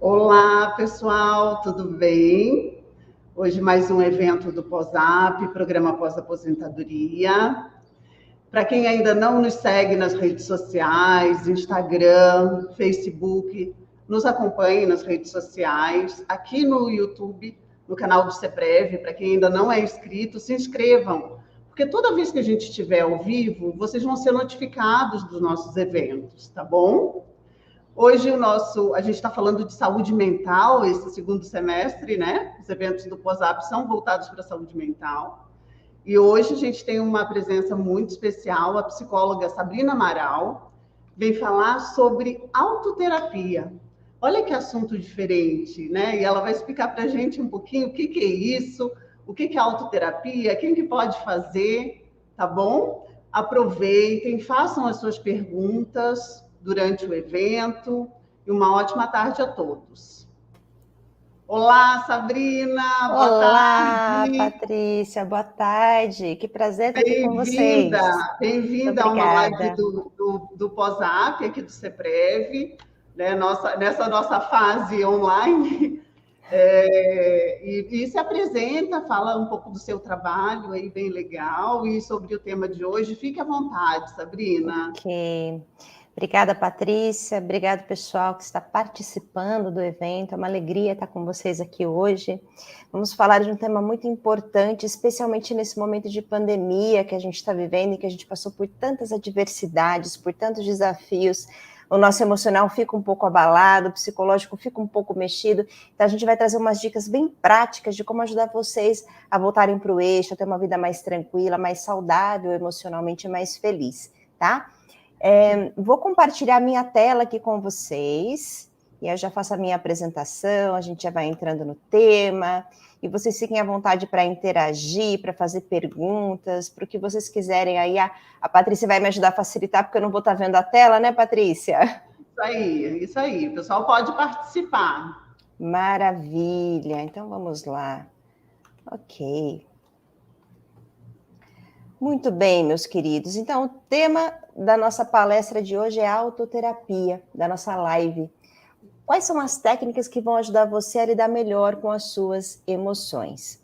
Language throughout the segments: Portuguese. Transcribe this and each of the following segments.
Olá, pessoal, tudo bem? Hoje mais um evento do POSAP, Programa Pós-Aposentadoria. Para quem ainda não nos segue nas redes sociais, Instagram, Facebook, nos acompanhe nas redes sociais, aqui no YouTube, no canal do CEPREV. Para quem ainda não é inscrito, se inscrevam, porque toda vez que a gente estiver ao vivo, vocês vão ser notificados dos nossos eventos, tá bom? Hoje a gente está falando de saúde mental, esse segundo semestre, né? Os eventos do POSAP são voltados para a saúde mental. E hoje a gente tem uma presença muito especial, a psicóloga Sabrina Amaral, vem falar sobre autoterapia. Olha que assunto diferente, né? E ela vai explicar para a gente um pouquinho o que é isso, o que é autoterapia, quem que pode fazer, tá bom? Aproveitem, façam as suas perguntas durante o evento e uma ótima tarde a todos. Olá, Sabrina, boa Olá, tarde. Patrícia, boa tarde. Que prazer estar aqui com vocês. Bem-vinda, Muito bem-vinda a uma live obrigada. do POSAP, aqui do CEPREV, né? Nessa nossa fase online. E se apresenta, fala um pouco do seu trabalho aí, bem legal, e sobre o tema de hoje. Fique à vontade, Sabrina. Ok. Obrigada, Patrícia. Obrigado, pessoal que está participando do evento. É uma alegria estar com vocês aqui hoje. Vamos falar de um tema muito importante, especialmente nesse momento de pandemia que a gente está vivendo e que a gente passou por tantas adversidades, por tantos desafios. O nosso emocional fica um pouco abalado, o psicológico fica um pouco mexido. Então, a gente vai trazer umas dicas bem práticas de como ajudar vocês a voltarem para o eixo, a ter uma vida mais tranquila, mais saudável, emocionalmente mais feliz, tá? Vou compartilhar minha tela aqui com vocês, e eu já faço a minha apresentação, a gente já vai entrando no tema, e vocês fiquem à vontade para interagir, para fazer perguntas, para o que vocês quiserem aí. A Patrícia vai me ajudar a facilitar, porque eu não vou estar vendo a tela, né, Patrícia? Isso aí. O pessoal pode participar. Maravilha, então vamos lá. Ok. Muito bem, meus queridos. Então, o tema da nossa palestra de hoje é a autoterapia, da nossa live. Quais são as técnicas que vão ajudar você a lidar melhor com as suas emoções?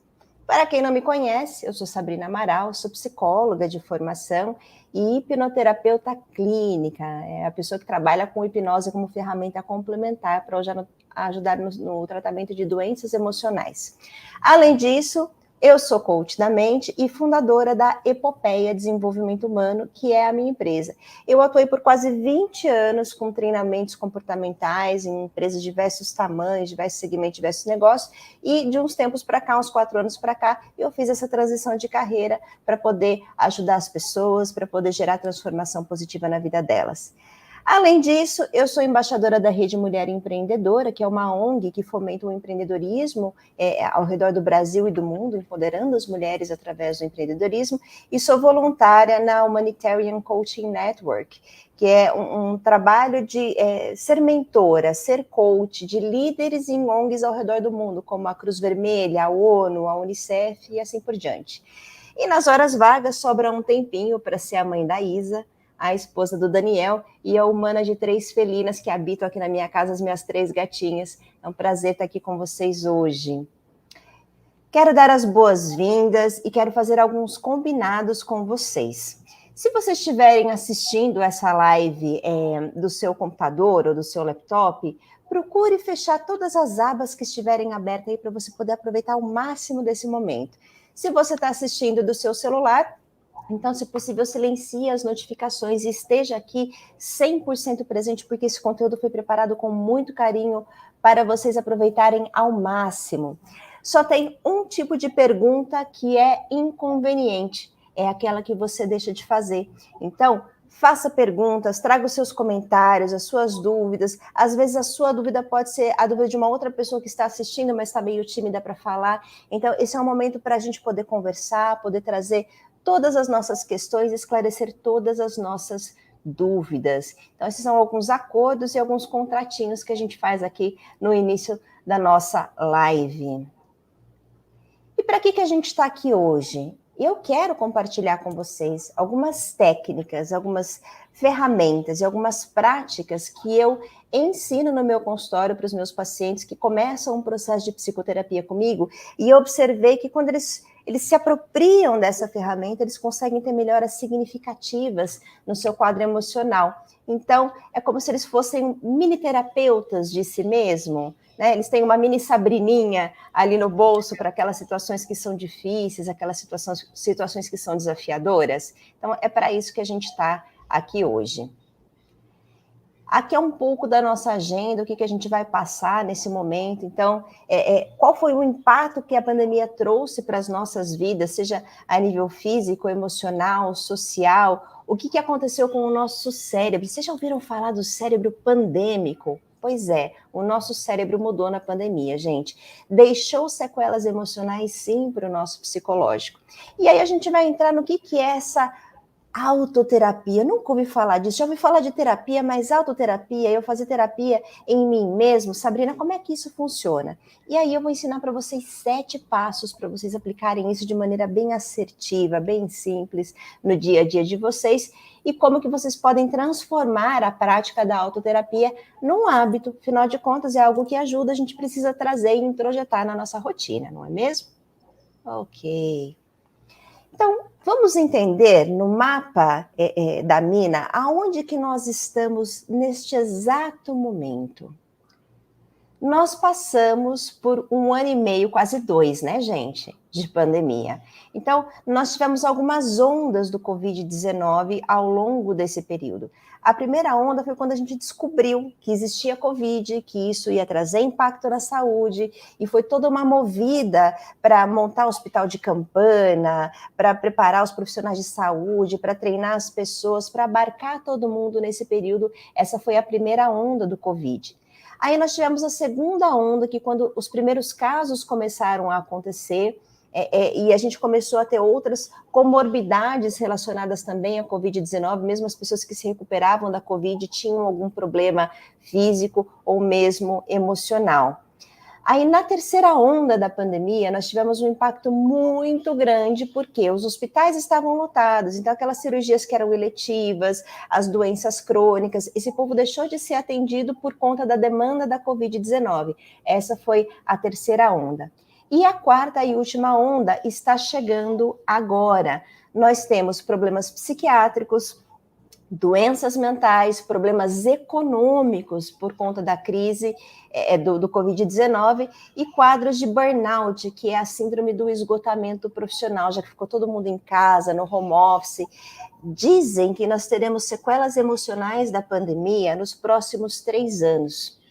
Para quem não me conhece, eu sou Sabrina Amaral, sou psicóloga de formação e hipnoterapeuta clínica, é a pessoa que trabalha com hipnose como ferramenta complementar para ajudar no tratamento de doenças emocionais. Além disso, eu sou coach da mente e fundadora da Epopeia Desenvolvimento Humano, que é a minha empresa. Eu atuei por quase 20 anos com treinamentos comportamentais em empresas de diversos tamanhos, diversos segmentos, diversos negócios, e de uns tempos para cá, uns 4 anos para cá, eu fiz essa transição de carreira para poder ajudar as pessoas, para poder gerar transformação positiva na vida delas. Além disso, eu sou embaixadora da Rede Mulher Empreendedora, que é uma ONG que fomenta o empreendedorismo ao redor do Brasil e do mundo, empoderando as mulheres através do empreendedorismo, e sou voluntária na Humanitarian Coaching Network, que é um trabalho de ser mentora, ser coach de líderes em ONGs ao redor do mundo, como a Cruz Vermelha, a ONU, a Unicef e assim por diante. E nas horas vagas sobra um tempinho para ser a mãe da Isa, a esposa do Daniel, e a humana de 3 felinas que habitam aqui na minha casa, as minhas 3 gatinhas. É um prazer estar aqui com vocês hoje. Quero dar as boas-vindas e quero fazer alguns combinados com vocês. Se vocês estiverem assistindo essa live do seu computador ou do seu laptop, procure fechar todas as abas que estiverem abertas aí para você poder aproveitar o máximo desse momento. Se você está assistindo do seu celular, então, se possível, silencie as notificações e esteja aqui 100% presente, porque esse conteúdo foi preparado com muito carinho para vocês aproveitarem ao máximo. Só tem um tipo de pergunta que é inconveniente, é aquela que você deixa de fazer. Então, faça perguntas, traga os seus comentários, as suas dúvidas. Às vezes a sua dúvida pode ser a dúvida de uma outra pessoa que está assistindo, mas está meio tímida para falar. Então, esse é um momento para a gente poder conversar, poder trazer todas as nossas questões, esclarecer todas as nossas dúvidas. Então, esses são alguns acordos e alguns contratinhos que a gente faz aqui no início da nossa live. E para que a gente está aqui hoje? Eu quero compartilhar com vocês algumas técnicas, algumas ferramentas e algumas práticas que eu ensino no meu consultório para os meus pacientes que começam um processo de psicoterapia comigo, e eu observei que quando eles se apropriam dessa ferramenta, eles conseguem ter melhoras significativas no seu quadro emocional. Então, é como se eles fossem mini terapeutas de si mesmo, né? Eles têm uma mini Sabrininha ali no bolso para aquelas situações que são difíceis, aquelas situações que são desafiadoras. Então, é para isso que a gente está aqui hoje. Aqui é um pouco da nossa agenda, o que a gente vai passar nesse momento. Então, qual foi o impacto que a pandemia trouxe para as nossas vidas, seja a nível físico, emocional, social? O que aconteceu com o nosso cérebro? Vocês já ouviram falar do cérebro pandêmico? Pois é, o nosso cérebro mudou na pandemia, gente. Deixou sequelas emocionais, sim, para o nosso psicológico. E aí a gente vai entrar no que é essa autoterapia. Nunca ouvi falar disso. Já ouvi falar de terapia, mas autoterapia, eu fazer terapia em mim mesmo. Sabrina, como é que isso funciona? E aí eu vou ensinar para vocês 7 passos para vocês aplicarem isso de maneira bem assertiva, bem simples no dia a dia de vocês, e como que vocês podem transformar a prática da autoterapia num hábito. Afinal de contas, é algo que ajuda, a gente precisa trazer e introjetar na nossa rotina, não é mesmo? Ok. Então, vamos entender no mapa da Mina aonde que nós estamos neste exato momento. Nós passamos por 1 ano e meio, quase 2, né, gente, de pandemia. Então, nós tivemos algumas ondas do Covid-19 ao longo desse período. A primeira onda foi quando a gente descobriu que existia Covid, que isso ia trazer impacto na saúde, e foi toda uma movida para montar hospital de campana, para preparar os profissionais de saúde, para treinar as pessoas, para abarcar todo mundo nesse período. Essa foi a primeira onda do Covid. Aí nós tivemos a segunda onda, que quando os primeiros casos começaram a acontecer, e a gente começou a ter outras comorbidades relacionadas também à Covid-19, mesmo as pessoas que se recuperavam da Covid tinham algum problema físico ou mesmo emocional. Aí, na terceira onda da pandemia, nós tivemos um impacto muito grande, porque os hospitais estavam lotados, então aquelas cirurgias que eram eletivas, as doenças crônicas, esse povo deixou de ser atendido por conta da demanda da Covid-19. Essa foi a terceira onda. E a quarta e última onda está chegando agora. Nós temos problemas psiquiátricos, doenças mentais, problemas econômicos por conta da crise do Covid-19 e quadros de burnout, que é a síndrome do esgotamento profissional, já que ficou todo mundo em casa, no home office. Dizem que nós teremos sequelas emocionais da pandemia nos próximos 3 anos.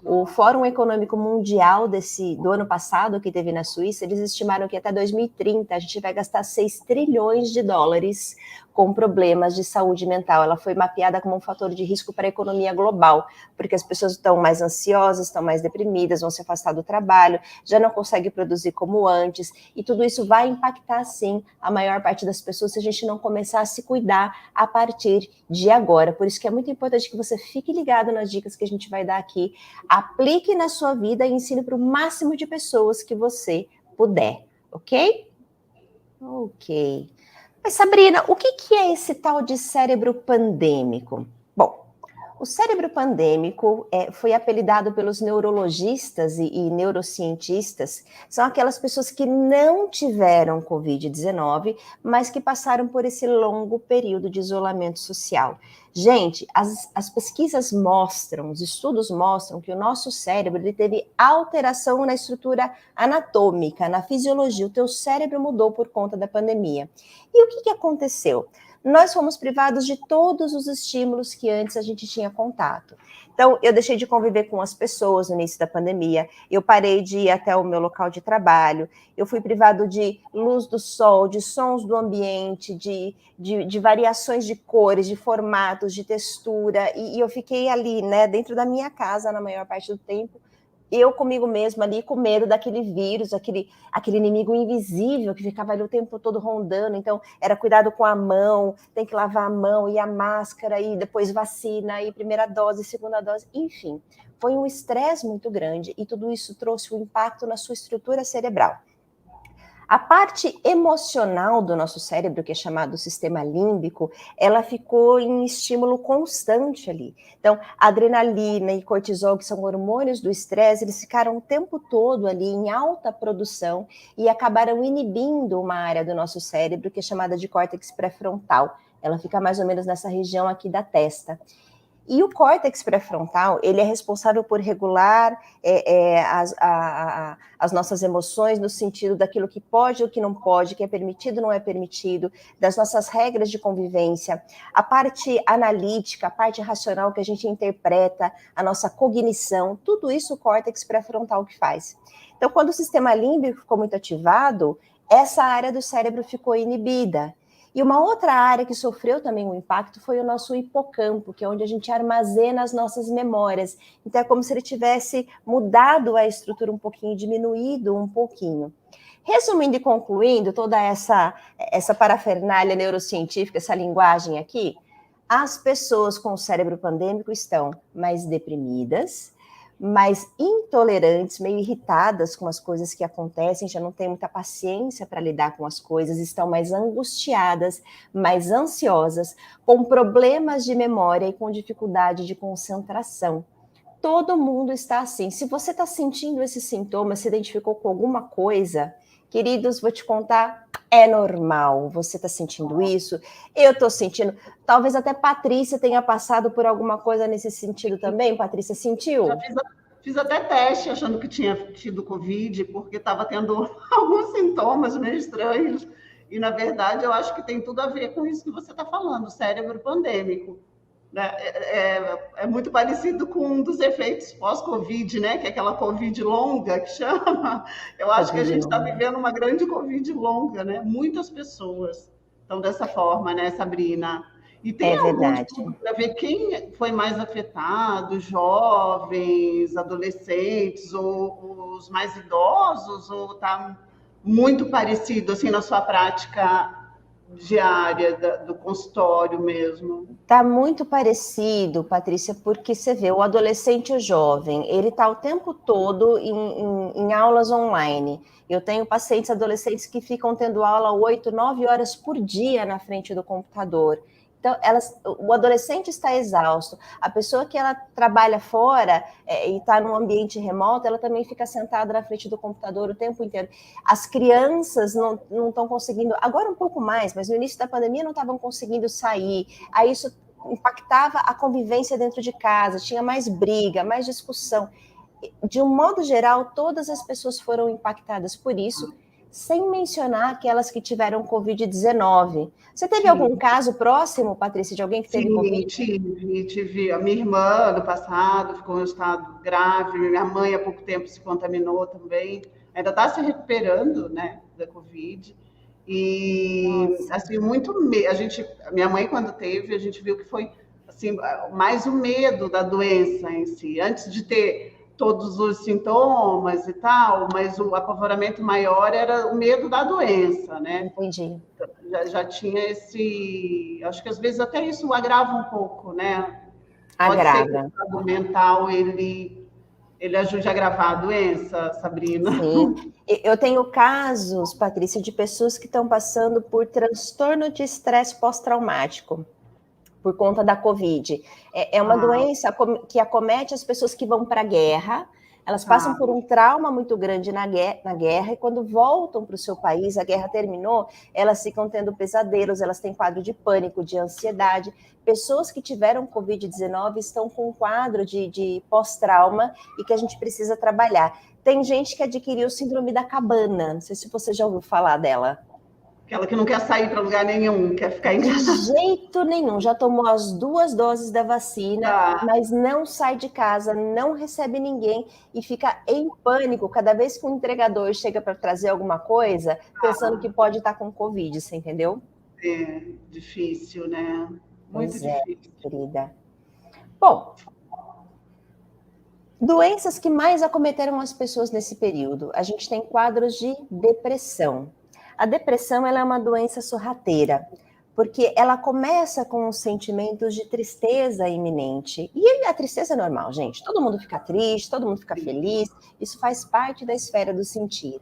O Fórum Econômico Mundial do ano passado, que teve na Suíça, eles estimaram que até 2030 a gente vai gastar 6 trilhões de dólares com problemas de saúde mental. Ela foi mapeada como um fator de risco para a economia global, porque as pessoas estão mais ansiosas, estão mais deprimidas, vão se afastar do trabalho, já não conseguem produzir como antes, e tudo isso vai impactar, sim, a maior parte das pessoas se a gente não começar a se cuidar a partir de agora. Por isso que é muito importante que você fique ligado nas dicas que a gente vai dar aqui, aplique na sua vida e ensine para o máximo de pessoas que você puder, ok? Ok. Mas, Sabrina, o que é esse tal de cérebro pandêmico? Bom, o cérebro pandêmico foi apelidado pelos neurologistas e neurocientistas, são aquelas pessoas que não tiveram Covid-19, mas que passaram por esse longo período de isolamento social. Gente, as pesquisas mostram, os estudos mostram que o nosso cérebro ele teve alteração na estrutura anatômica, na fisiologia. O teu cérebro mudou por conta da pandemia. E o que aconteceu? Nós fomos privados de todos os estímulos que antes a gente tinha contato. Então, eu deixei de conviver com as pessoas no início da pandemia, eu parei de ir até o meu local de trabalho, eu fui privado de luz do sol, de sons do ambiente, de variações de cores, de formatos, de textura, e eu fiquei ali, né, dentro da minha casa na maior parte do tempo, eu comigo mesma ali com medo daquele vírus, aquele inimigo invisível que ficava ali o tempo todo rondando. Então, era cuidado com a mão, tem que lavar a mão, e a máscara, e depois vacina, e primeira dose, segunda dose, enfim. Foi um estresse muito grande e tudo isso trouxe um impacto na sua estrutura cerebral. A parte emocional do nosso cérebro, que é chamado sistema límbico, ela ficou em estímulo constante ali. Então, adrenalina e cortisol, que são hormônios do estresse, eles ficaram o tempo todo ali em alta produção e acabaram inibindo uma área do nosso cérebro que é chamada de córtex pré-frontal. Ela fica mais ou menos nessa região aqui da testa. E o córtex pré-frontal, ele é responsável por regular as nossas emoções no sentido daquilo que pode ou que não pode, que é permitido ou não é permitido, das nossas regras de convivência, a parte analítica, a parte racional que a gente interpreta, a nossa cognição, tudo isso o córtex pré-frontal que faz. Então, quando o sistema límbico ficou muito ativado, essa área do cérebro ficou inibida. E uma outra área que sofreu também um impacto foi o nosso hipocampo, que é onde a gente armazena as nossas memórias. Então é como se ele tivesse mudado a estrutura um pouquinho, diminuído um pouquinho. Resumindo e concluindo toda essa parafernália neurocientífica, essa linguagem aqui, as pessoas com o cérebro pandêmico estão mais deprimidas, mais intolerantes, meio irritadas com as coisas que acontecem, já não têm muita paciência para lidar com as coisas, estão mais angustiadas, mais ansiosas, com problemas de memória e com dificuldade de concentração. Todo mundo está assim. Se você está sentindo esses sintomas, se identificou com alguma coisa, queridos, vou te contar, é normal. Você está sentindo isso? Eu estou sentindo. Talvez até Patrícia tenha passado por alguma coisa nesse sentido também. Patrícia, sentiu? Já fiz até teste achando que tinha tido Covid, porque estava tendo alguns sintomas meio estranhos. E, na verdade, eu acho que tem tudo a ver com isso que você está falando, cérebro pandêmico. É muito parecido com um dos efeitos pós-Covid, né? Que é aquela Covid longa que chama. Eu acho que a gente está vivendo uma grande Covid longa, né? Muitas pessoas estão dessa forma, né, Sabrina? E tem algum estudo para ver quem foi mais afetado, jovens, adolescentes ou os mais idosos, ou está muito parecido assim na sua prática diária do consultório mesmo? Está muito parecido, Patrícia, porque você vê, o adolescente e o jovem, ele está o tempo todo em aulas online. Eu tenho pacientes adolescentes que ficam tendo aula 8, 9 horas por dia na frente do computador. Então, o adolescente está exausto. A pessoa que ela trabalha fora e está num ambiente remoto, ela também fica sentada na frente do computador o tempo inteiro. As crianças não estão conseguindo, agora um pouco mais, mas no início da pandemia não estavam conseguindo sair. Aí isso impactava a convivência dentro de casa, tinha mais briga, mais discussão. De um modo geral, todas as pessoas foram impactadas por isso, sem mencionar aquelas que tiveram Covid-19. Você teve algum caso próximo, Patrícia, de alguém que teve Covid? Tive. A minha irmã, ano passado, ficou em estado grave. Minha mãe, há pouco tempo, se contaminou também. Ainda está se recuperando, né, da Covid. E, nossa, assim, minha mãe, quando teve, a gente viu que foi, assim, mais o medo da doença em si. Antes de ter todos os sintomas e tal, mas o apavoramento maior era o medo da doença, né? Entendi. Já tinha esse... Acho que às vezes até isso agrava um pouco, né? Agrava. Pode ser que o estado mental, ele ajude a agravar a doença, Sabrina? Sim. Eu tenho casos, Patrícia, de pessoas que estão passando por transtorno de estresse pós-traumático por conta da Covid. É uma doença que acomete as pessoas que vão para a guerra, elas passam por um trauma muito grande na guerra, e quando voltam para o seu país, a guerra terminou, elas ficam tendo pesadelos, elas têm quadro de pânico, de ansiedade. Pessoas que tiveram Covid-19 estão com um quadro de pós-trauma e que a gente precisa trabalhar. Tem gente que adquiriu síndrome da cabana, não sei se você já ouviu falar dela. Aquela que não quer sair para lugar nenhum, quer ficar em casa. De jeito nenhum, já tomou as 2 doses da vacina, mas não sai de casa, não recebe ninguém e fica em pânico cada vez que o entregador chega para trazer alguma coisa, pensando que pode estar com Covid, você entendeu? É difícil, né? Muito difícil. Querida. Bom, doenças que mais acometeram as pessoas nesse período. A gente tem quadros de depressão. A depressão ela é uma doença sorrateira, porque ela começa com os sentimentos de tristeza iminente. E a tristeza é normal, gente. Todo mundo fica triste, todo mundo fica feliz. Isso faz parte da esfera do sentir.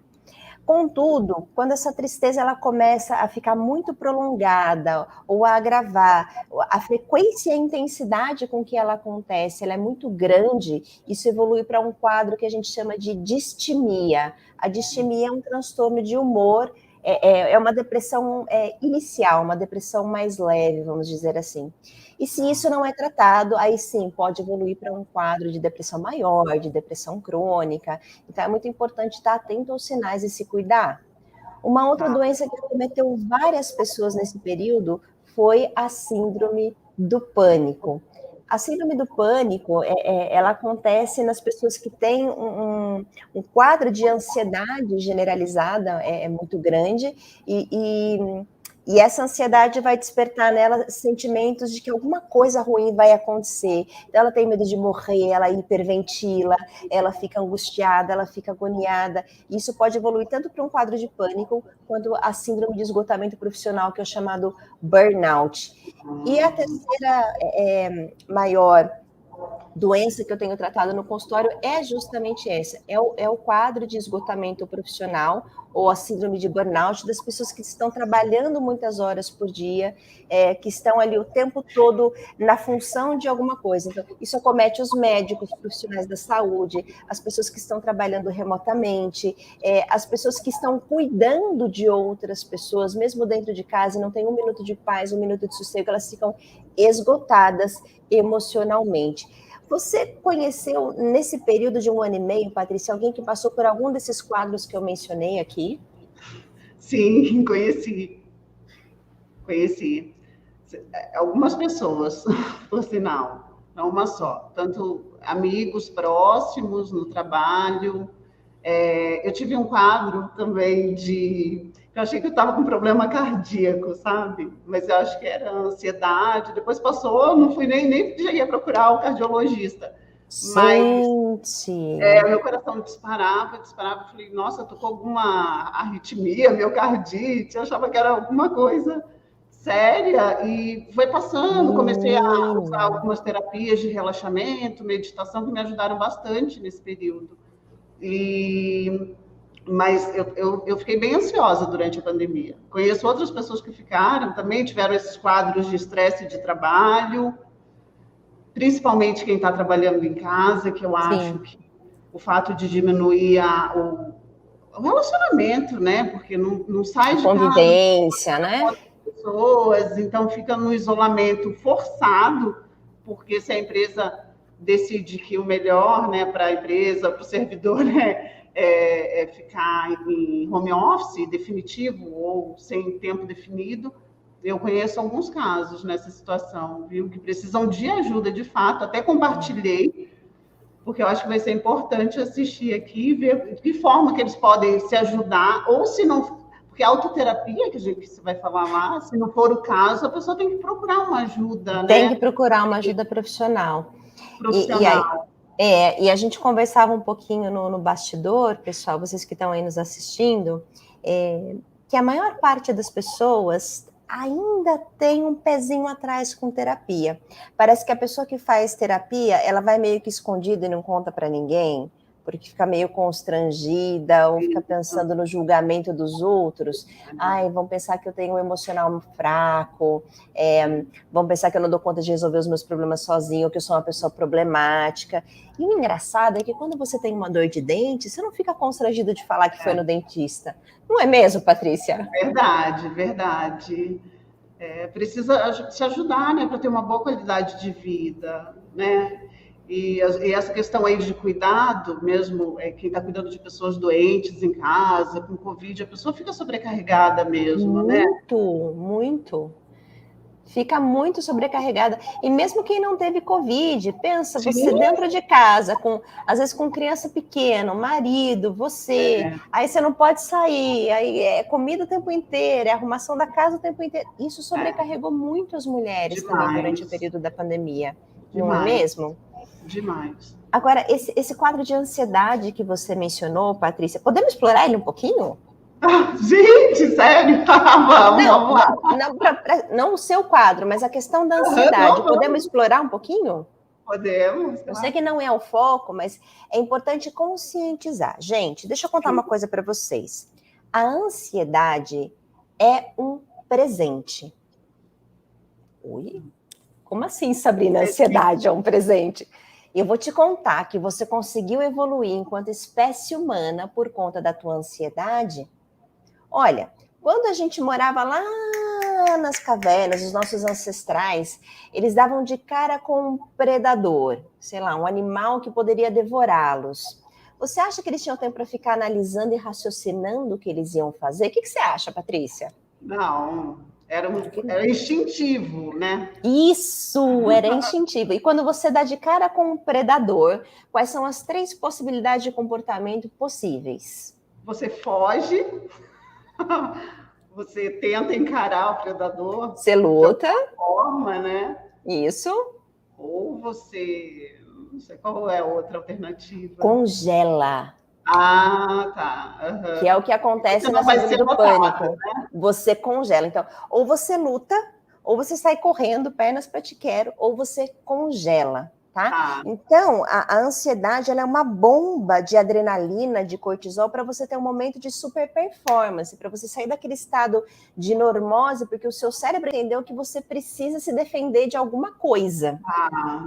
Contudo, quando essa tristeza ela começa a ficar muito prolongada ou a agravar, a frequência e a intensidade com que ela acontece, ela é muito grande, isso evolui para um quadro que a gente chama de distimia. A distimia é um transtorno de humor, é uma depressão inicial, uma depressão mais leve, vamos dizer assim. E se isso não é tratado, aí sim, pode evoluir para um quadro de depressão maior, de depressão crônica. Então, é muito importante estar atento aos sinais e se cuidar. Uma outra doença que acometeu várias pessoas nesse período foi a síndrome do pânico. A síndrome do pânico, ela acontece nas pessoas que têm um quadro de ansiedade generalizada, muito grande, e essa ansiedade vai despertar nela sentimentos de que alguma coisa ruim vai acontecer. Então, ela tem medo de morrer, ela hiperventila, ela fica angustiada, ela fica agoniada. Isso pode evoluir tanto para um quadro de pânico, quanto a síndrome de esgotamento profissional, que é o chamado burnout. E a terceira maior doença que eu tenho tratado no consultório é justamente essa, é o quadro de esgotamento profissional, ou a síndrome de burnout, das pessoas que estão trabalhando muitas horas por dia, que estão ali o tempo todo na função de alguma coisa. Então, isso acomete os médicos, os profissionais da saúde, as pessoas que estão trabalhando remotamente, as pessoas que estão cuidando de outras pessoas, mesmo dentro de casa, não tem um minuto de paz, um minuto de sossego, elas ficam esgotadas emocionalmente. Você conheceu, nesse período de 1 ano e meio, Patrícia, alguém que passou por algum desses quadros que eu mencionei aqui? Sim, conheci. Algumas pessoas, por sinal, não uma só. Tanto amigos próximos no trabalho. Eu tive um quadro também eu achei que eu estava com problema cardíaco, sabe? Mas eu acho que era ansiedade. Depois passou, não fui nem cheguei a procurar o cardiologista. Mas meu coração disparava. Falei, nossa, eu tô com alguma arritmia, miocardite. Eu achava que era alguma coisa séria. E foi passando, comecei a usar algumas terapias de relaxamento, meditação, que me ajudaram bastante nesse período. Mas eu fiquei bem ansiosa durante a pandemia. Conheço outras pessoas que ficaram, também tiveram esses quadros de estresse de trabalho, principalmente quem está trabalhando em casa, que eu acho que o fato de diminuir o relacionamento, né? Porque não sai de casa. Convivência, né? Pessoas, então fica no isolamento forçado, porque se a empresa decide que o melhor, né, para a empresa, para o servidor, é ficar em home office definitivo ou sem tempo definido. Eu conheço alguns casos nessa situação, viu, que precisam de ajuda de fato. Até compartilhei, porque eu acho que vai ser importante assistir aqui e ver de que forma que eles podem se ajudar, ou se não. Porque a autoterapia, que você vai falar lá, se não for o caso, a pessoa tem que procurar uma ajuda, né? Tem que procurar uma ajuda profissional. E a gente conversava um pouquinho no bastidor, pessoal, vocês que estão aí nos assistindo, que a maior parte das pessoas ainda tem um pezinho atrás com terapia. Parece que a pessoa que faz terapia, ela vai meio que escondida e não conta para ninguém, porque fica meio constrangida, ou fica pensando no julgamento dos outros. Ai, vão pensar que eu tenho um emocional fraco, vão pensar que eu não dou conta de resolver os meus problemas sozinho, ou que eu sou uma pessoa problemática. E o engraçado é que quando você tem uma dor de dente, você não fica constrangido de falar que foi no dentista. Não é mesmo, Patrícia? Verdade. Precisa se ajudar, né, para ter uma boa qualidade de vida, né? E essa questão aí de cuidado, mesmo quem está cuidando de pessoas doentes em casa, com Covid, a pessoa fica sobrecarregada mesmo, né? Muito. Fica muito sobrecarregada. E mesmo quem não teve Covid, pensa, você dentro de casa, às vezes com criança pequena, marido, você, aí você não pode sair, aí é comida o tempo inteiro, é arrumação da casa o tempo inteiro. Isso sobrecarregou muito as mulheres também durante o período da pandemia, não é mesmo? Demais. Agora, esse quadro de ansiedade que você mencionou, Patrícia, podemos explorar ele um pouquinho? Gente, sério? Vamos lá. Não o seu quadro, mas a questão da ansiedade. Podemos explorar um pouquinho? Podemos. Eu sei que não é o foco, mas é importante conscientizar. Gente, deixa eu contar uma coisa para vocês. A ansiedade é um presente. Oi? Como assim, Sabrina? A ansiedade é um presente? Eu vou te contar que você conseguiu evoluir enquanto espécie humana por conta da tua ansiedade. Olha, quando a gente morava lá nas cavernas, os nossos ancestrais, eles davam de cara com um predador, sei lá, um animal que poderia devorá-los. Você acha que eles tinham tempo para ficar analisando e raciocinando o que eles iam fazer? O que você acha, Patrícia? Não, era instintivo, né? Isso, era instintivo. E quando você dá de cara com um predador, quais são as 3 possibilidades de comportamento possíveis? Você foge, você tenta encarar o predador Você luta. de alguma forma, né? Isso. Ou você, não sei qual é a outra alternativa. Congela. Ah, tá. Que é o que acontece na síndrome do pânico. Né? Você congela. Então, ou você luta, ou você sai correndo, pernas para te quero, ou você congela, tá? Então, a ansiedade, ela é uma bomba de adrenalina, de cortisol, para você ter um momento de super performance, para você sair daquele estado de normose, porque o seu cérebro entendeu que você precisa se defender de alguma coisa.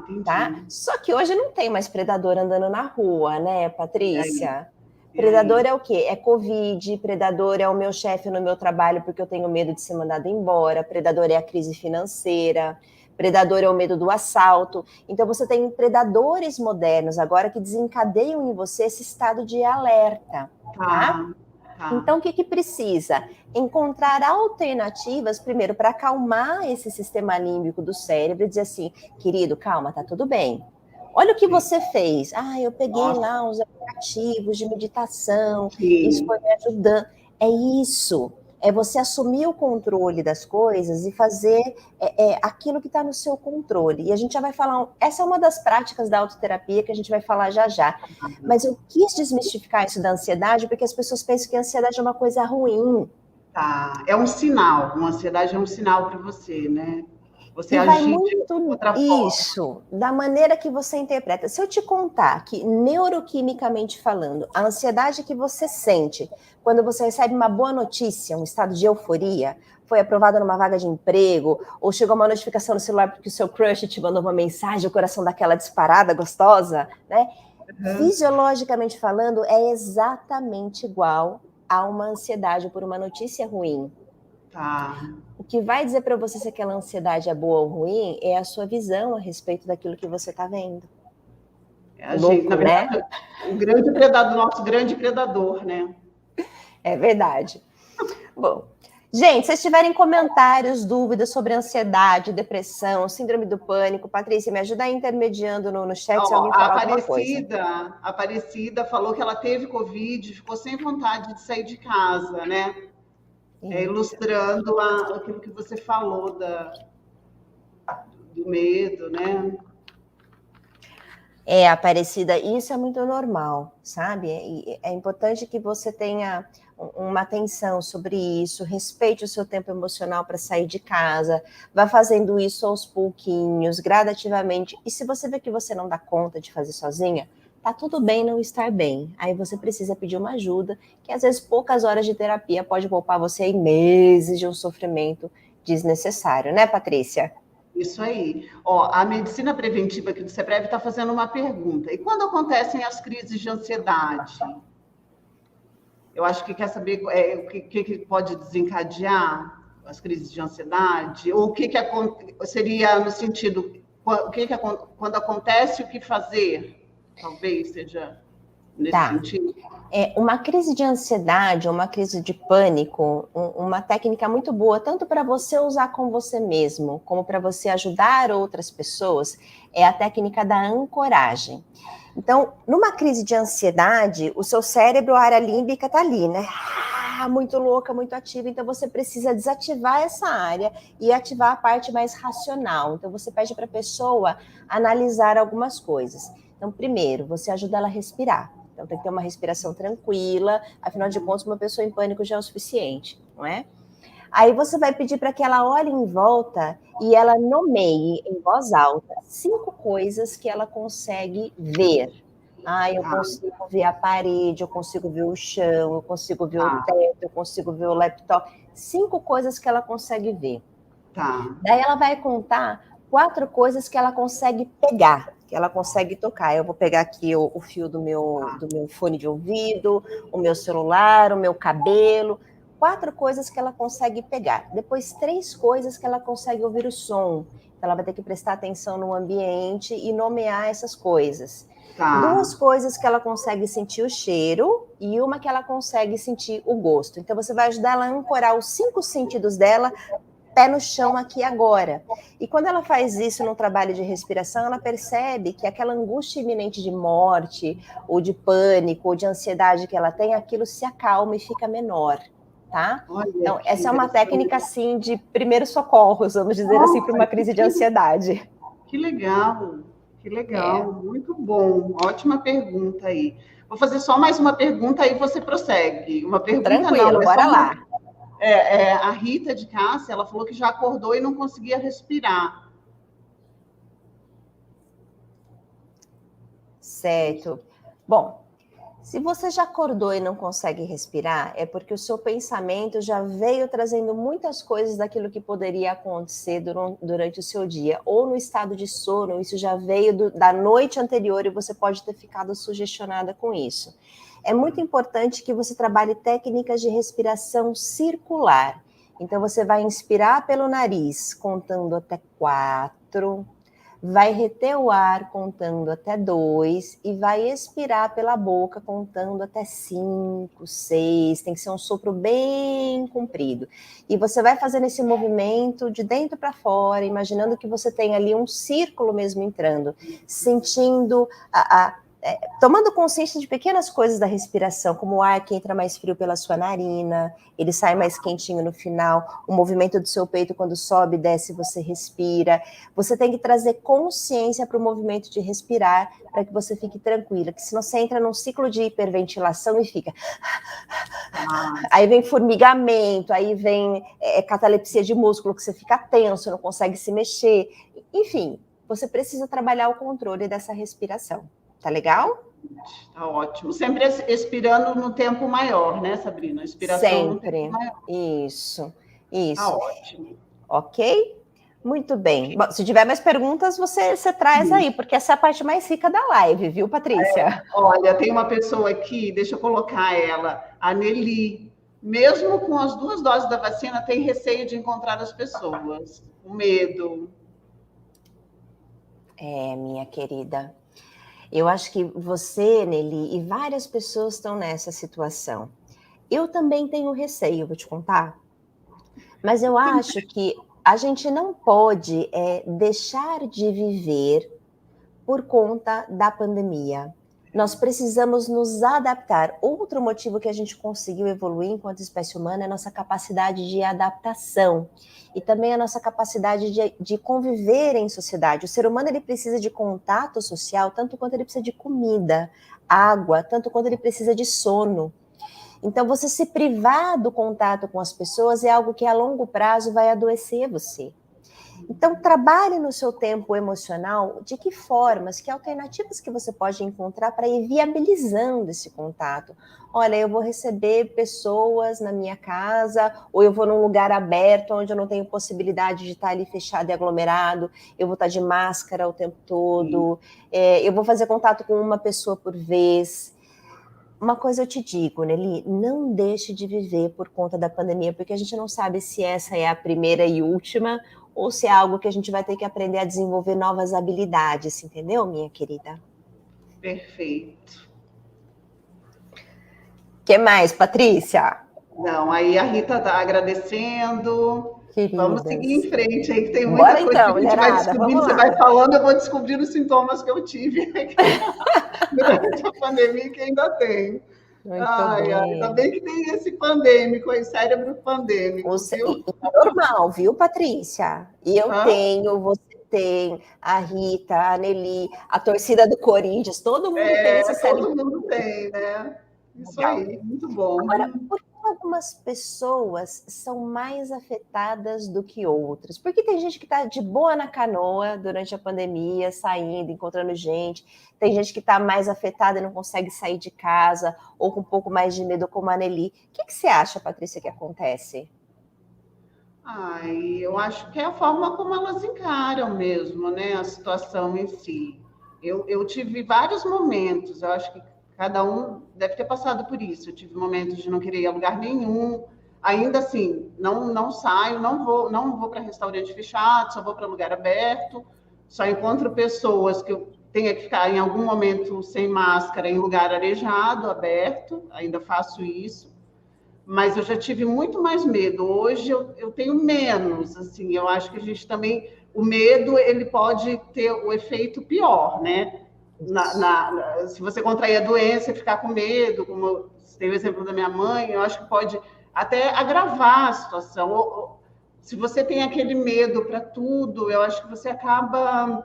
Entendi. Tá? Só que hoje não tem mais predador andando na rua, né, Patrícia? Predador é o quê? É Covid, predador é o meu chefe no meu trabalho porque eu tenho medo de ser mandado embora, predador é a crise financeira, predador é o medo do assalto. Então você tem predadores modernos agora que desencadeiam em você esse estado de alerta, tá? Então, o que precisa? Encontrar alternativas, primeiro, para acalmar esse sistema límbico do cérebro e dizer assim, querido, calma, tá tudo bem. Olha o que você fez. Eu peguei lá uns aplicativos de meditação, isso foi me ajudando. É isso. É você assumir o controle das coisas e fazer aquilo que está no seu controle. E a gente já vai falar, essa é uma das práticas da autoterapia que a gente vai falar já já. Mas eu quis desmistificar isso da ansiedade, porque as pessoas pensam que a ansiedade é uma coisa ruim. Tá, é um sinal, uma ansiedade é um sinal para você, né? Você vai agir muito de outra forma. Isso, da maneira que você interpreta. Se eu te contar que, neuroquimicamente falando, a ansiedade que você sente quando você recebe uma boa notícia, um estado de euforia, foi aprovado numa vaga de emprego, ou chegou uma notificação no celular porque o seu crush te mandou uma mensagem, o coração daquela disparada gostosa, né? Fisiologicamente falando, é exatamente igual a uma ansiedade por uma notícia ruim. O que vai dizer para você se aquela ansiedade é boa ou ruim é a sua visão a respeito daquilo que você está vendo. Louco, na verdade, né? O grande predador, nosso grande predador, né? É verdade. Bom, gente, se vocês tiverem comentários, dúvidas sobre ansiedade, depressão, síndrome do pânico, Patrícia, me ajuda aí intermediando no chat se alguém falar alguma coisa. A Aparecida falou que ela teve Covid, ficou sem vontade de sair de casa, né? Ilustrando aquilo que você falou do medo, né? Aparecida, isso é muito normal, sabe? É importante que você tenha uma atenção sobre isso, respeite o seu tempo emocional para sair de casa, vá fazendo isso aos pouquinhos, gradativamente. E se você vê que você não dá conta de fazer sozinha, tá tudo bem não estar bem. Aí você precisa pedir uma ajuda, que às vezes poucas horas de terapia pode poupar você em meses de um sofrimento desnecessário, né, Patrícia? Isso aí. A medicina preventiva aqui do CEPREV está fazendo uma pergunta. E quando acontecem as crises de ansiedade? Eu acho que quer saber o que pode desencadear as crises de ansiedade? Ou o que seria no sentido, quando acontece, o que fazer? Talvez seja nesse sentido. Uma crise de ansiedade, uma crise de pânico, uma técnica muito boa, tanto para você usar com você mesmo, como para você ajudar outras pessoas, é a técnica da ancoragem. Então, numa crise de ansiedade, o seu cérebro, a área límbica está ali, né? Muito louca, muito ativa, então você precisa desativar essa área e ativar a parte mais racional. Então, você pede para a pessoa analisar algumas coisas. Então, primeiro, você ajuda ela a respirar. Então, tem que ter uma respiração tranquila, afinal de contas, uma pessoa em pânico já é o suficiente, não é? Aí você vai pedir para que ela olhe em volta e ela nomeie em voz alta 5 coisas que ela consegue ver. Eu consigo ver a parede, eu consigo ver o chão, eu consigo ver o teto, eu consigo ver o laptop. 5 coisas que ela consegue ver. Daí ela vai contar 4 coisas que ela consegue pegar, que ela consegue tocar. Eu vou pegar aqui o fio do meu fone de ouvido, o meu celular, o meu cabelo. 4 coisas que ela consegue pegar. Depois, 3 coisas que ela consegue ouvir o som. Então, ela vai ter que prestar atenção no ambiente e nomear essas coisas. 2 coisas que ela consegue sentir o cheiro e uma que ela consegue sentir o gosto. Então, você vai ajudar ela a ancorar os 5 sentidos dela, pé no chão aqui agora. E quando ela faz isso no trabalho de respiração, ela percebe que aquela angústia iminente de morte, ou de pânico, ou de ansiedade que ela tem, aquilo se acalma e fica menor, tá? Então, essa é uma técnica, assim, de primeiros socorros, vamos dizer assim, para uma crise de ansiedade. Que legal, muito bom, ótima pergunta aí. Vou fazer só mais uma pergunta, aí você prossegue. Uma pergunta Tranquilo, bora lá. A Rita de Cássia, ela falou que já acordou e não conseguia respirar. Certo. Bom, se você já acordou e não consegue respirar, é porque o seu pensamento já veio trazendo muitas coisas daquilo que poderia acontecer durante o seu dia, ou no estado de sono, isso já veio da noite anterior e você pode ter ficado sugestionada com isso. É muito importante que você trabalhe técnicas de respiração circular. Então, você vai inspirar pelo nariz, contando até 4, vai reter o ar contando até 2 e vai expirar pela boca contando até 5, 6. Tem que ser um sopro bem comprido. E você vai fazendo esse movimento de dentro para fora, imaginando que você tem ali um círculo mesmo entrando, sentindo tomando consciência de pequenas coisas da respiração, como o ar que entra mais frio pela sua narina, ele sai mais quentinho no final, o movimento do seu peito quando sobe e desce, você respira. Você tem que trazer consciência para o movimento de respirar, para que você fique tranquila, que senão você entra num ciclo de hiperventilação e fica... Aí vem formigamento, aí vem catalepsia de músculo, que você fica tenso, não consegue se mexer. Enfim, você precisa trabalhar o controle dessa respiração. Tá legal? Tá ótimo. Sempre expirando no tempo maior, né, Sabrina? Expiração sempre. No tempo maior. Isso. Tá ótimo. Ok? Muito bem. Bom, se tiver mais perguntas, você traz aí, porque essa é a parte mais rica da live, viu, Patrícia? Olha, tem uma pessoa aqui, deixa eu colocar ela, a Nelly. Mesmo com as 2 doses da vacina, tem receio de encontrar as pessoas. O medo. Minha querida. Eu acho que você, Nelly, e várias pessoas estão nessa situação. Eu também tenho receio, vou te contar. Mas eu acho que a gente não pode deixar de viver por conta da pandemia. Nós precisamos nos adaptar. Outro motivo que a gente conseguiu evoluir enquanto espécie humana é a nossa capacidade de adaptação e também a nossa capacidade de conviver em sociedade. O ser humano ele precisa de contato social tanto quanto ele precisa de comida, água, tanto quanto ele precisa de sono. Então, você se privar do contato com as pessoas é algo que a longo prazo vai adoecer você. Então, trabalhe no seu tempo emocional de que formas, que alternativas que você pode encontrar para ir viabilizando esse contato. Olha, eu vou receber pessoas na minha casa, ou eu vou num lugar aberto, onde eu não tenho possibilidade de estar ali fechado e aglomerado, eu vou estar de máscara o tempo todo, eu vou fazer contato com uma pessoa por vez. Uma coisa eu te digo, Nelly, não deixe de viver por conta da pandemia, porque a gente não sabe se essa é a primeira e última, ou se é algo que a gente vai ter que aprender a desenvolver novas habilidades, entendeu, minha querida? Perfeito. O que mais, Patrícia? Não, aí a Rita está agradecendo. Queridas. Vamos seguir em frente aí, que tem muita coisa então, que a gente vai descobrindo. Você vai falando, eu vou descobrindo os sintomas que eu tive durante a pandemia, que ainda tem. Ainda bem que tem esse pandêmico aí, cérebro pandêmico. Viu? É normal, viu, Patrícia? E eu tenho, você tem, a Rita, a Nelly, a torcida do Corinthians, todo mundo tem esse cérebro. Todo mundo tem, né? Isso aí, muito bom. Agora, por que algumas pessoas são mais afetadas do que outras? Porque tem gente que está de boa na canoa durante a pandemia, saindo, encontrando gente. Tem gente que está mais afetada e não consegue sair de casa, ou com um pouco mais de medo, como a Nelly. O que você acha, Patrícia, que acontece? Eu acho que é a forma como elas encaram mesmo, né, a situação em si. Eu tive vários momentos, eu acho que cada um deve ter passado por isso. Eu tive momentos de não querer ir a lugar nenhum, ainda assim, não saio, não vou para restaurante fechado, só vou para lugar aberto, só encontro pessoas que eu tenha que ficar em algum momento sem máscara em lugar arejado, aberto, ainda faço isso. Mas eu já tive muito mais medo. Hoje eu tenho menos, assim, eu acho que a gente também, o medo, ele pode ter o efeito pior, né? Se você contrair a doença e ficar com medo, como tem o exemplo da minha mãe, eu acho que pode até agravar a situação. Se você tem aquele medo para tudo, eu acho que você acaba,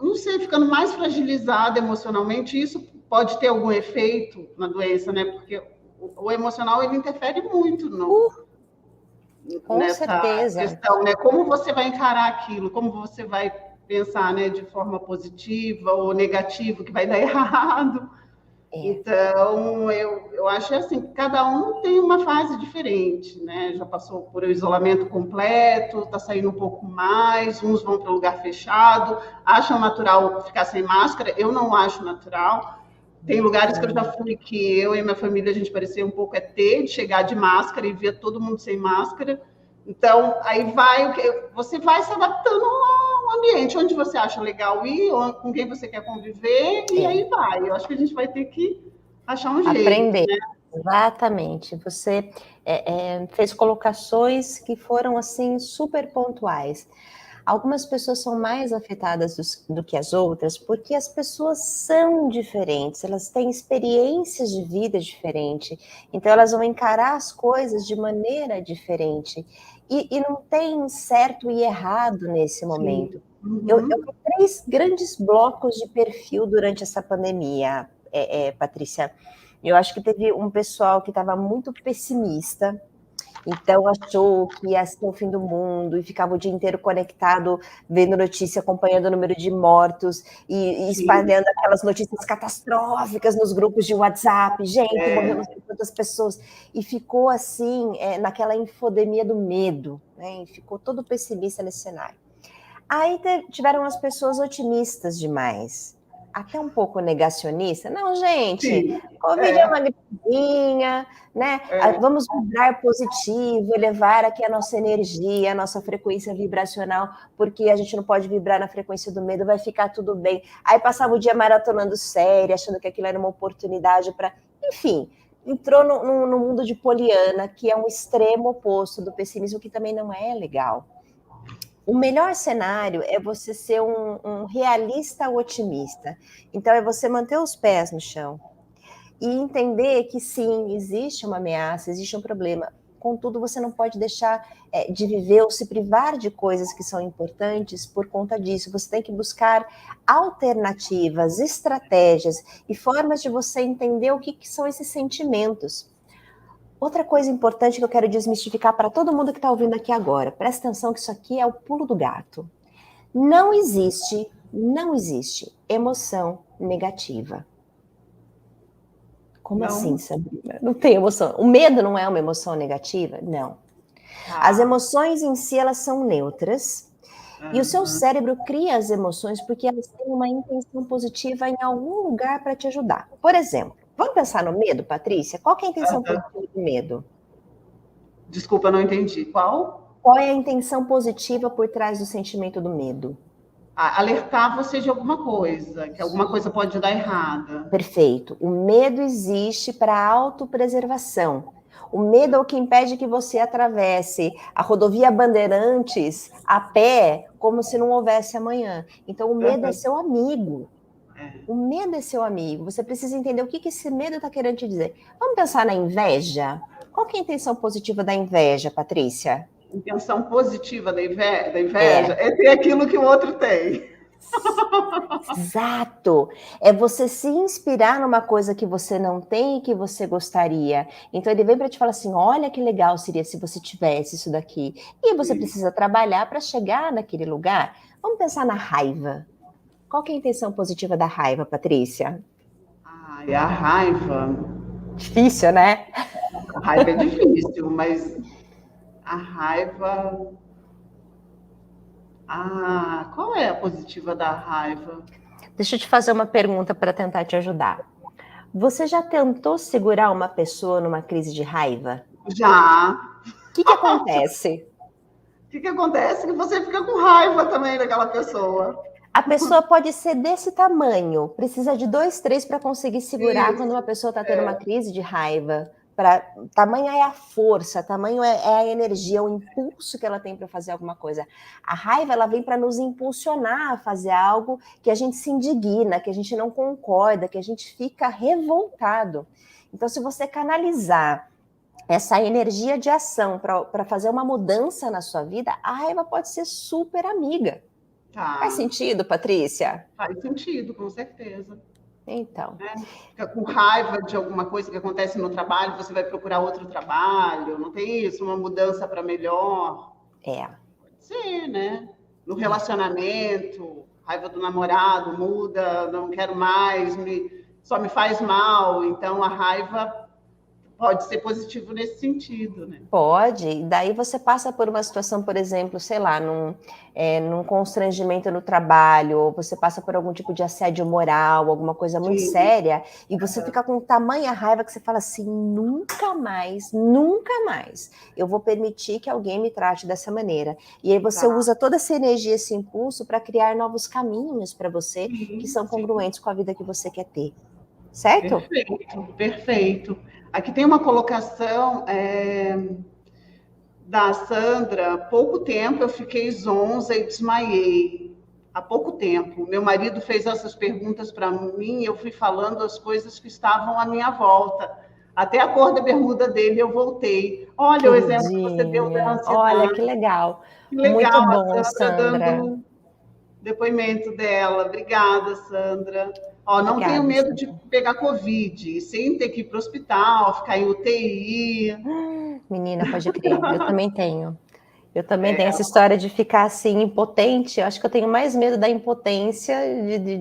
não sei, ficando mais fragilizado emocionalmente. Isso pode ter algum efeito na doença, né? Porque o emocional, ele interfere muito nessa certeza. questão, né? Como você vai encarar aquilo, como você vai pensar, né, de forma positiva ou negativa, que vai dar errado. Então, eu acho assim, cada um tem uma fase diferente, né? Já passou por o isolamento completo, está saindo um pouco mais, uns vão para o lugar fechado, acham natural ficar sem máscara, eu não acho natural. Tem lugares que eu já fui que eu e minha família, a gente parecia um pouco ET, de chegar de máscara e ver todo mundo sem máscara. Então, aí você vai se adaptando ao ambiente, onde você acha legal ir, com quem você quer conviver, e aí vai. Eu acho que a gente vai ter que achar um jeito. Aprender. Né? Exatamente. Você fez colocações que foram, assim, super pontuais. Algumas pessoas são mais afetadas do que as outras porque as pessoas são diferentes, elas têm experiências de vida diferentes, então elas vão encarar as coisas de maneira diferente. E não tem certo e errado nesse momento. Uhum. Eu vi 3 grandes blocos de perfil durante essa pandemia, Patrícia. Eu acho que teve um pessoal que estava muito pessimista, então achou que ia ser o fim do mundo e ficava o dia inteiro conectado, vendo notícia, acompanhando o número de mortos e espalhando aquelas notícias catastróficas nos grupos de WhatsApp. Gente, morreu não sei quantas pessoas. E ficou assim, naquela infodemia do medo, né? E ficou todo pessimista nesse cenário. Aí tiveram as pessoas otimistas demais, até um pouco negacionista. Não, gente, Covid é uma gripezinha, né? Vamos vibrar positivo, elevar aqui a nossa energia, a nossa frequência vibracional, porque a gente não pode vibrar na frequência do medo, vai ficar tudo bem. Aí passava o dia maratonando série, achando que aquilo era uma oportunidade para... Enfim, entrou no mundo de Poliana, que é um extremo oposto do pessimismo, que também não é legal. O melhor cenário é você ser um realista otimista. Então, é você manter os pés no chão e entender que, sim, existe uma ameaça, existe um problema. Contudo, você não pode deixar de viver ou se privar de coisas que são importantes por conta disso. Você tem que buscar alternativas, estratégias e formas de você entender o que são esses sentimentos. Outra coisa importante que eu quero desmistificar para todo mundo que está ouvindo aqui agora, presta atenção que isso aqui é o pulo do gato. Não existe emoção negativa. Como assim, Sabrina? Não tem emoção. O medo não é uma emoção negativa? Não. As emoções em si, elas são neutras. E o seu cérebro cria as emoções porque elas têm uma intenção positiva em algum lugar para te ajudar. Por exemplo, vamos pensar no medo, Patrícia? Qual que é a intenção positiva do medo? Desculpa, não entendi. Qual? Qual é a intenção positiva por trás do sentimento do medo? Alertar você de alguma coisa, que alguma coisa pode dar errada. Perfeito. O medo existe para autopreservação. O medo é o que impede que você atravesse a rodovia Bandeirantes a pé, como se não houvesse amanhã. Então, o medo é seu amigo. O medo é seu amigo. Você precisa entender o que esse medo está querendo te dizer. Vamos pensar na inveja? Qual que é a intenção positiva da inveja, Patrícia? Intenção positiva da inveja é ter aquilo que o outro tem. Exato! É você se inspirar numa coisa que você não tem e que você gostaria. Então ele vem para te falar assim: olha que legal seria se você tivesse isso daqui. E você precisa trabalhar para chegar naquele lugar. Vamos pensar na raiva. Qual que é a intenção positiva da raiva, Patrícia? Ai, a raiva. Difícil, né? A raiva é difícil, mas a raiva. Ah, qual é a positiva da raiva? Deixa eu te fazer uma pergunta para tentar te ajudar. Você já tentou segurar uma pessoa numa crise de raiva? Já. O que acontece? O que acontece? Que você fica com raiva também daquela pessoa. A pessoa pode ser desse tamanho, precisa de 2, 3 para conseguir segurar quando uma pessoa está tendo uma crise de raiva. Tamanho é a força, tamanho é a energia, o impulso que ela tem para fazer alguma coisa. A raiva, ela vem para nos impulsionar a fazer algo que a gente se indigna, que a gente não concorda, que a gente fica revoltado. Então, se você canalizar essa energia de ação para fazer uma mudança na sua vida, a raiva pode ser super amiga. Tá. Faz sentido, Patrícia? Faz sentido, com certeza. Então. Fica com raiva de alguma coisa que acontece no trabalho, você vai procurar outro trabalho, não tem isso? Uma mudança para melhor? É. Pode ser, né? No relacionamento, raiva do namorado, muda, não quero mais, só me faz mal. Então, a raiva pode ser positivo nesse sentido, né? Pode, e daí você passa por uma situação, por exemplo, sei lá, num constrangimento no trabalho, ou você passa por algum tipo de assédio moral, alguma coisa muito séria, e você fica com tamanha raiva que você fala assim, nunca mais eu vou permitir que alguém me trate dessa maneira. E aí você usa toda essa energia, esse impulso, para criar novos caminhos para você, que são congruentes com a vida que você quer ter. Certo? Perfeito, perfeito. Aqui tem uma colocação da Sandra. Há pouco tempo eu fiquei zonza e desmaiei. Há pouco tempo. Meu marido fez essas perguntas para mim e eu fui falando as coisas que estavam à minha volta. Até a cor da bermuda dele eu voltei. Olha o exemplo que você deu da ansiedade. Olha, que legal. Que legal, muito bom, a Sandra Sandra. dando depoimento dela. Obrigada, Sandra. Não tenho medo de pegar Covid, sem ter que ir para o hospital, ficar em UTI. Menina, pode crer, eu também tenho. Eu também tenho essa história de ficar assim, impotente. Eu acho que eu tenho mais medo da impotência,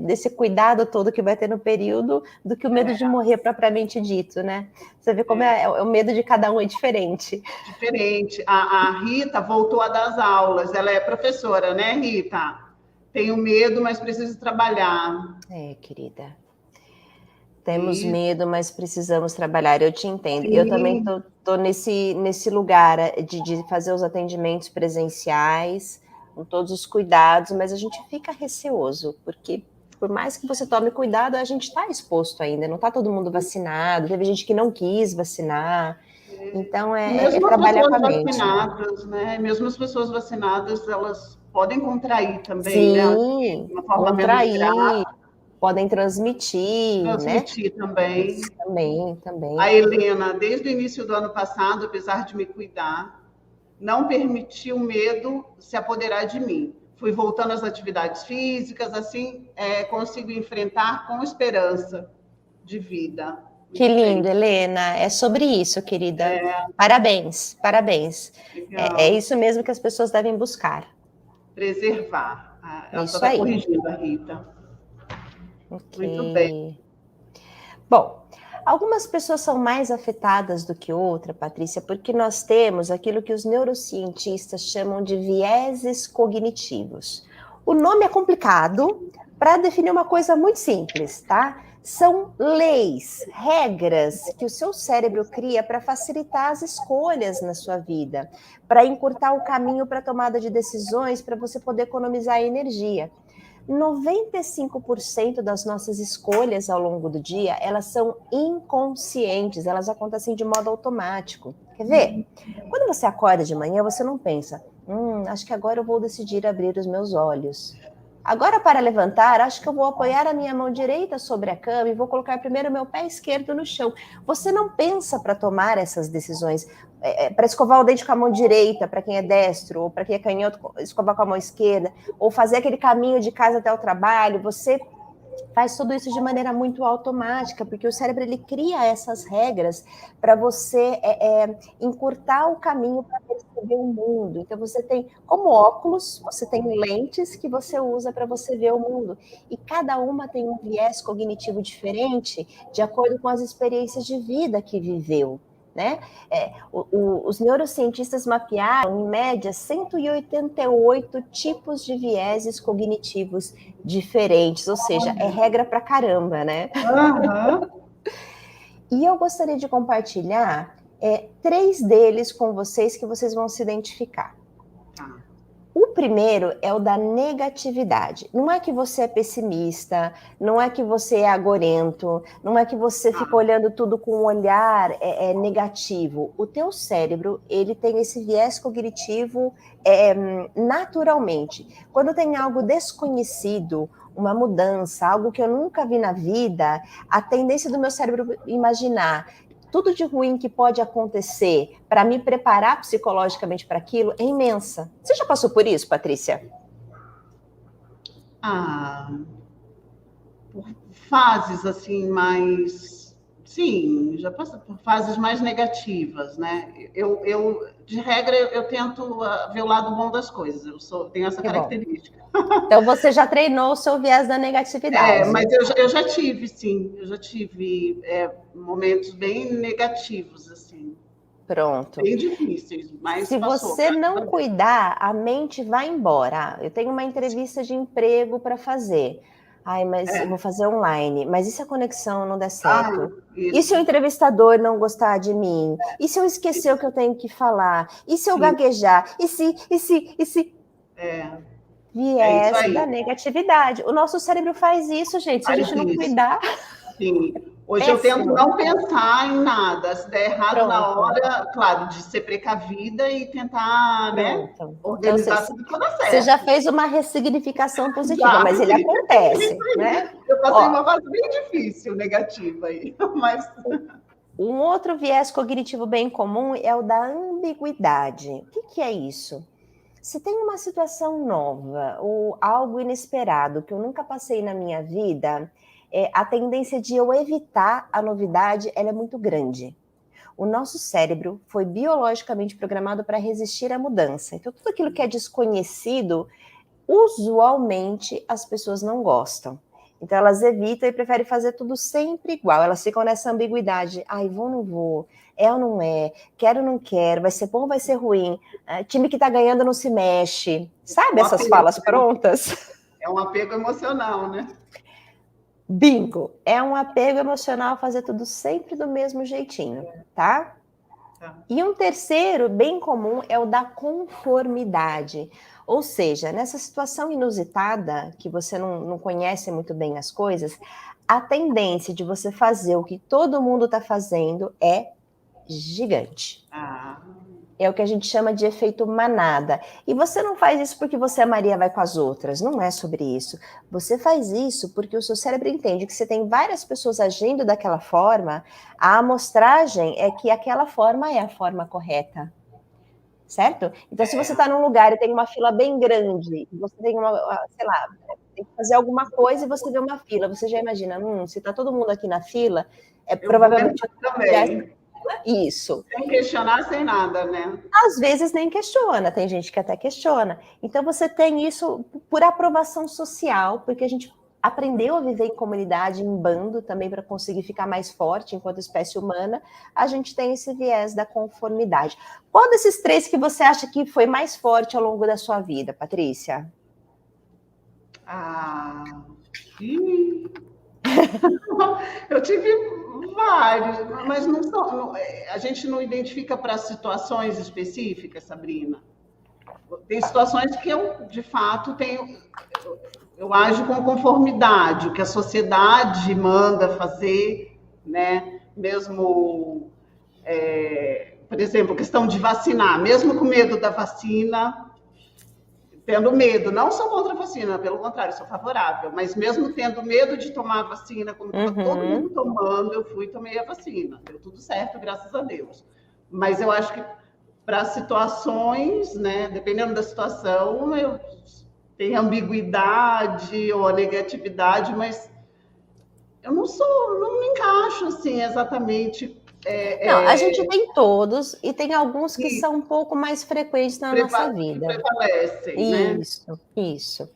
desse cuidado todo que vai ter no período, do que o medo de morrer propriamente dito, né? Você vê como o medo de cada um é diferente. Diferente. A Rita voltou a dar as aulas. Ela é professora, né, Rita? Tenho medo, mas preciso trabalhar. Querida. Temos medo, mas precisamos trabalhar. Eu te entendo. Sim. Eu também tô nesse lugar de fazer os atendimentos presenciais, com todos os cuidados, mas a gente fica receoso, porque por mais que você tome cuidado, a gente está exposto ainda, não está todo mundo vacinado, teve gente que não quis vacinar. Então, é trabalhar com a mente. Vacinadas, né? Mesmo as pessoas vacinadas, elas podem contrair também, sim, né? De uma forma contrair, menos grave. Podem transmitir, Transmitir, né? Também. A Helena, desde o início do ano passado, apesar de me cuidar, não permiti o medo se apoderar de mim. Fui voltando às atividades físicas, assim consigo enfrentar com esperança de vida. Que lindo, Helena. É sobre isso, querida. Parabéns, parabéns. É isso mesmo que as pessoas devem buscar. Preservar. Ela só está corrigindo a Rita. Okay. Muito bem. Bom, algumas pessoas são mais afetadas do que outras, Patrícia, porque nós temos aquilo que os neurocientistas chamam de vieses cognitivos. O nome é complicado para definir uma coisa muito simples, tá? São leis, regras que o seu cérebro cria para facilitar as escolhas na sua vida, para encurtar o caminho para a tomada de decisões, para você poder economizar energia. 95% das nossas escolhas ao longo do dia, elas são inconscientes, elas acontecem de modo automático. Quer ver? Quando você acorda de manhã, você não pensa, acho que agora eu vou decidir abrir os meus olhos. Agora, para levantar, acho que eu vou apoiar a minha mão direita sobre a cama e vou colocar primeiro o meu pé esquerdo no chão. Você não pensa para tomar essas decisões, para escovar o dente com a mão direita, para quem é destro, ou para quem é canhoto, escovar com a mão esquerda, ou fazer aquele caminho de casa até o trabalho. Você faz tudo isso de maneira muito automática, porque o cérebro ele cria essas regras para você encurtar o caminho para perceber o mundo. Então você tem, como óculos, você tem lentes que você usa para você ver o mundo. E cada uma tem um viés cognitivo diferente, de acordo com as experiências de vida que viveu. Né? Os neurocientistas mapearam, em média, 188 tipos de vieses cognitivos diferentes, ou seja, é regra pra caramba, né? Uhum. E eu gostaria de compartilhar 3 deles com vocês que vocês vão se identificar. O primeiro é o da negatividade. Não é que você é pessimista, não é que você é agorento, não é que você fica olhando tudo com um olhar negativo. O teu cérebro, ele tem esse viés cognitivo naturalmente. Quando tem algo desconhecido, uma mudança, algo que eu nunca vi na vida, a tendência do meu cérebro imaginar tudo de ruim que pode acontecer para me preparar psicologicamente para aquilo é imensa. Você já passou por isso, Patrícia? Por fases assim mais... Sim, já passei por fases mais negativas, né? De regra, eu tento ver o lado bom das coisas. Tenho essa característica. Então, você já treinou o seu viés da negatividade. Mas eu já tive, sim. Eu já tive momentos bem negativos, assim. Pronto. Bem difíceis, mas se você não cuidar, a mente vai embora. Eu tenho uma entrevista de emprego para fazer. Mas eu vou fazer online. Mas e se a conexão não der certo? E se o entrevistador não gostar de mim? E se eu esquecer o que eu tenho que falar? E se eu gaguejar? E se... Viés da negatividade. O nosso cérebro faz isso, gente. Se a gente não cuidar... Sim. Hoje eu tento não pensar em nada. Se der errado na hora, claro, de ser precavida e tentar, organizar tudo que dá certo. Você já fez uma ressignificação positiva, mas ele acontece, né? Eu passei uma fase bem difícil, negativa aí. Mas... Um outro viés cognitivo bem comum é o da ambiguidade. O que é isso? Se tem uma situação nova ou algo inesperado que eu nunca passei na minha vida, a tendência de eu evitar a novidade ela é muito grande. O nosso cérebro foi biologicamente programado para resistir à mudança. Então, tudo aquilo que é desconhecido, usualmente as pessoas não gostam. Então, elas evitam e preferem fazer tudo sempre igual. Elas ficam nessa ambiguidade. Vou ou não vou? É ou não é? Quero ou não quero? Vai ser bom ou vai ser ruim? Time que tá ganhando não se mexe. Sabe essas falas prontas? É um apego emocional, né? Bingo! É um apego emocional fazer tudo sempre do mesmo jeitinho, tá? E um terceiro, bem comum, é o da conformidade. Ou seja, nessa situação inusitada, que você não conhece muito bem as coisas, a tendência de você fazer o que todo mundo está fazendo é gigante. É o que a gente chama de efeito manada. E você não faz isso porque você é Maria vai com as outras. Não é sobre isso. Você faz isso porque o seu cérebro entende que você tem várias pessoas agindo daquela forma. A amostragem é que aquela forma é a forma correta. Certo? Então, se você está num lugar e tem uma fila bem grande, você tem tem que fazer alguma coisa e você vê uma fila, você já imagina, se está todo mundo aqui na fila, provavelmente... Isso. Sem questionar, sem nada, né? Às vezes nem questiona, tem gente que até questiona. Então você tem isso por aprovação social, porque a gente aprendeu a viver em comunidade, em bando também para conseguir ficar mais forte enquanto espécie humana, a gente tem esse viés da conformidade. Qual desses 3 que você acha que foi mais forte ao longo da sua vida, Patrícia? Eu tive vários, mas a gente não identifica para situações específicas, Sabrina. Tem situações que eu, de fato, eu ajo com conformidade, o que a sociedade manda fazer, né? Mesmo, por exemplo, questão de vacinar, mesmo com medo da vacina, tendo medo. Não sou contra a vacina, pelo contrário, sou favorável. Mas mesmo tendo medo de tomar a vacina, como estava todo mundo tomando, eu fui e tomei a vacina. Deu tudo certo, graças a Deus. Mas eu acho que para situações, né, dependendo da situação, tem ambiguidade ou a negatividade, mas eu não me encaixo assim exatamente. Não, a gente tem todos e tem alguns que são um pouco mais frequentes na nossa vida. Que prevalecem, né? Isso.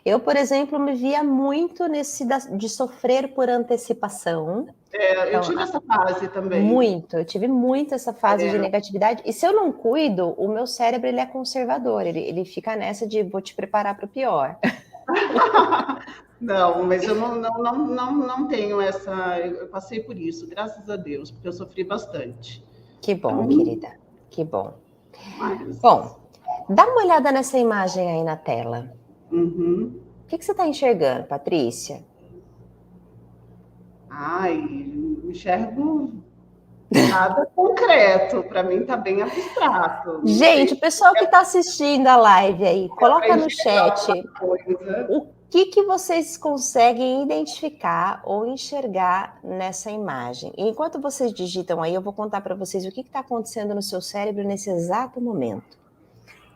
Eu, por exemplo, me via muito de sofrer por antecipação. Eu tive essa fase também. Eu tive muito essa fase de negatividade. E se eu não cuido, o meu cérebro ele é conservador, ele fica nessa de vou te preparar para o pior. Não, mas eu não tenho essa. Eu passei por isso, graças a Deus, porque eu sofri bastante. Que bom, querida. Que bom. Bom, dá uma olhada nessa imagem aí na tela. Uhum. O que você está enxergando, Patrícia? Enxergo nada concreto. Para mim está bem abstrato. Gente, o pessoal que está assistindo a live aí, coloca no chat o que vocês conseguem identificar ou enxergar nessa imagem. E enquanto vocês digitam aí, eu vou contar para vocês o que está acontecendo no seu cérebro nesse exato momento.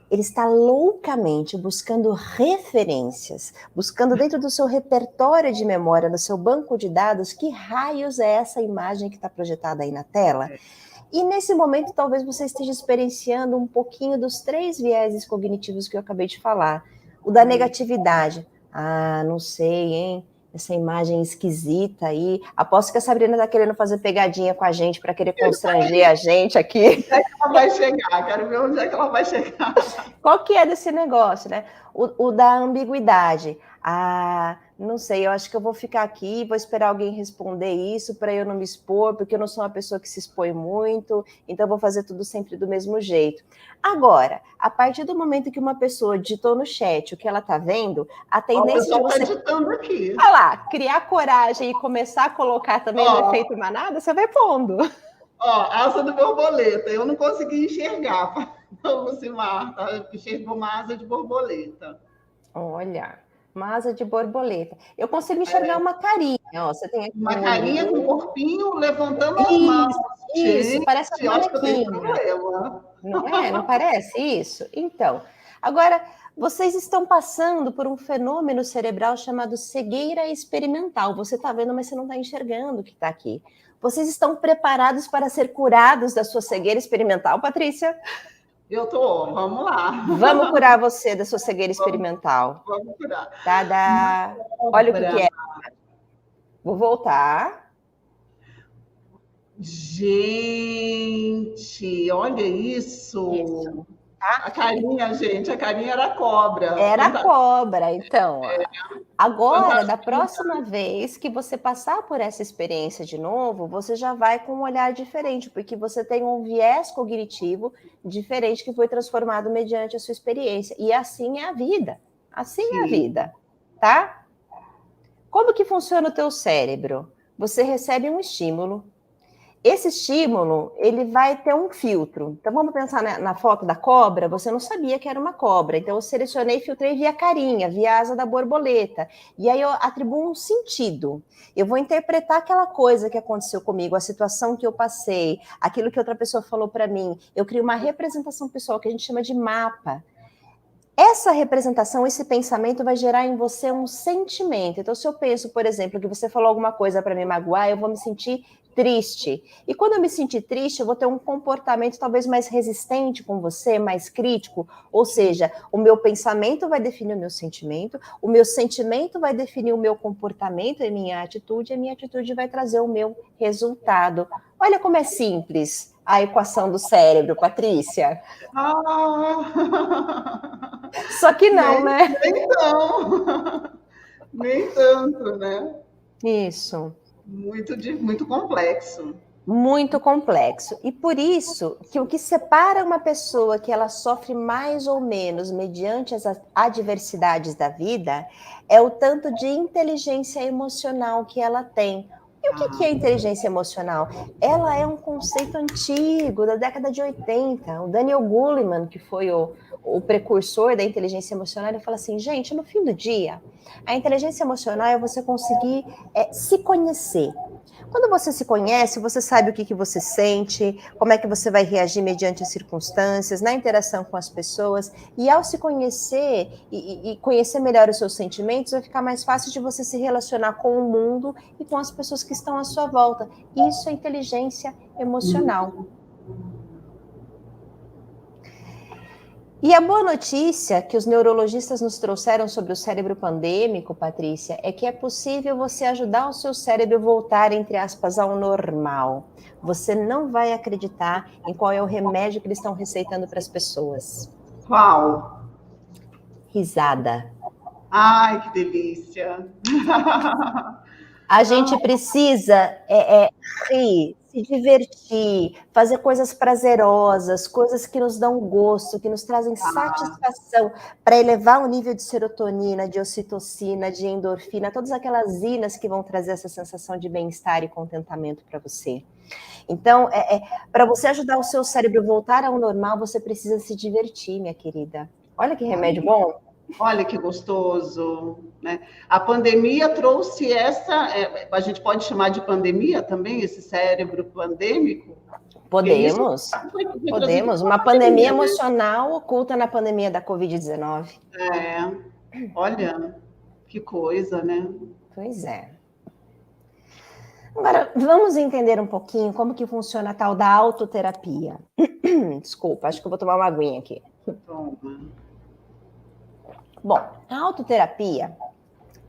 Ele está loucamente buscando referências, buscando dentro do seu repertório de memória, no seu banco de dados, que raios é essa imagem que está projetada aí na tela. E nesse momento, talvez você esteja experienciando um pouquinho dos 3 vieses cognitivos que eu acabei de falar. O da negatividade. Não sei, hein? Essa imagem esquisita aí. Aposto que a Sabrina está querendo fazer pegadinha com a gente para querer constranger a gente aqui. Onde é que ela vai chegar? Quero ver onde é que ela vai chegar. Qual que é desse negócio, né? O da ambiguidade. Não sei, eu acho que eu vou ficar aqui, vou esperar alguém responder isso para eu não me expor, porque eu não sou uma pessoa que se expõe muito, então eu vou fazer tudo sempre do mesmo jeito. Agora, a partir do momento que uma pessoa digitou no chat o que ela está vendo, a tendência de você... digitando aqui. Olha lá, criar coragem e começar a colocar também no efeito manada, você vai pondo. Asa do borboleta, eu não consegui enxergar. O Lucimar enxergou uma asa de borboleta. Olha... Uma asa de borboleta. Eu consigo enxergar uma carinha. Você tem aqui uma carinha com o corpinho levantando as mãos. Isso, parece uma bonequinha. Não é? Não parece isso? Então, agora, vocês estão passando por um fenômeno cerebral chamado cegueira experimental. Você está vendo, mas você não está enxergando o que está aqui. Vocês estão preparados para ser curados da sua cegueira experimental, Patrícia? Eu tô, vamos lá. Vamos curar você da sua cegueira experimental. Vamos curar. Tadá. Olha o que é. Vou voltar. Gente, olha isso. Tá? A carinha, gente, a carinha era cobra. Era cobra, então. Agora, da próxima vez que você passar por essa experiência de novo, você já vai com um olhar diferente, porque você tem um viés cognitivo diferente que foi transformado mediante a sua experiência. E assim é a vida. Assim é a vida, tá? Como que funciona o teu cérebro? Você recebe um estímulo. Esse estímulo, ele vai ter um filtro. Então, vamos pensar na foto da cobra. Você não sabia que era uma cobra. Então, eu selecionei, filtrei via carinha, via asa da borboleta. E aí, eu atribuo um sentido. Eu vou interpretar aquela coisa que aconteceu comigo, a situação que eu passei, aquilo que outra pessoa falou para mim. Eu crio uma representação pessoal, que a gente chama de mapa. Essa representação, esse pensamento vai gerar em você um sentimento. Então, se eu penso, por exemplo, que você falou alguma coisa para me magoar, eu vou me sentir triste. E quando eu me sentir triste, eu vou ter um comportamento talvez mais resistente com você, mais crítico. Ou seja, o meu pensamento vai definir o meu sentimento vai definir o meu comportamento e minha atitude vai trazer o meu resultado. Olha como é simples a equação do cérebro, Patrícia. Só que não, né? Nem tanto, né? Isso. Muito complexo. Muito complexo. E por isso que o que separa uma pessoa que ela sofre mais ou menos mediante as adversidades da vida é o tanto de inteligência emocional que ela tem. E o que é inteligência emocional? Ela é um conceito antigo, da década de 80. O Daniel Goleman, que foi o precursor da inteligência emocional, ele fala assim, gente, no fim do dia, a inteligência emocional é você conseguir se conhecer. Quando você se conhece, você sabe o que você sente, como é que você vai reagir mediante as circunstâncias, na interação com as pessoas, e ao se conhecer e conhecer melhor os seus sentimentos, vai ficar mais fácil de você se relacionar com o mundo e com as pessoas que estão à sua volta. Isso é inteligência emocional. E a boa notícia que os neurologistas nos trouxeram sobre o cérebro pandêmico, Patrícia, é que é possível você ajudar o seu cérebro a voltar, entre aspas, ao normal. Você não vai acreditar em qual é o remédio que eles estão receitando para as pessoas. Qual? Risada. Ai, que delícia! A gente precisa rir, se divertir, fazer coisas prazerosas, coisas que nos dão gosto, que nos trazem satisfação, para elevar o nível de serotonina, de ocitocina, de endorfina, todas aquelas inas que vão trazer essa sensação de bem-estar e contentamento para você. Então, para você ajudar o seu cérebro a voltar ao normal, você precisa se divertir, minha querida. Olha que remédio bom. Olha que gostoso, né? A pandemia trouxe a gente pode chamar de pandemia também, esse cérebro pandêmico? Podemos, uma pandemia emocional oculta na pandemia da Covid-19. Olha, que coisa, né? Pois é. Agora, vamos entender um pouquinho como que funciona a tal da autoterapia. Desculpa, acho que eu vou tomar uma aguinha aqui. Toma. Bom, a autoterapia,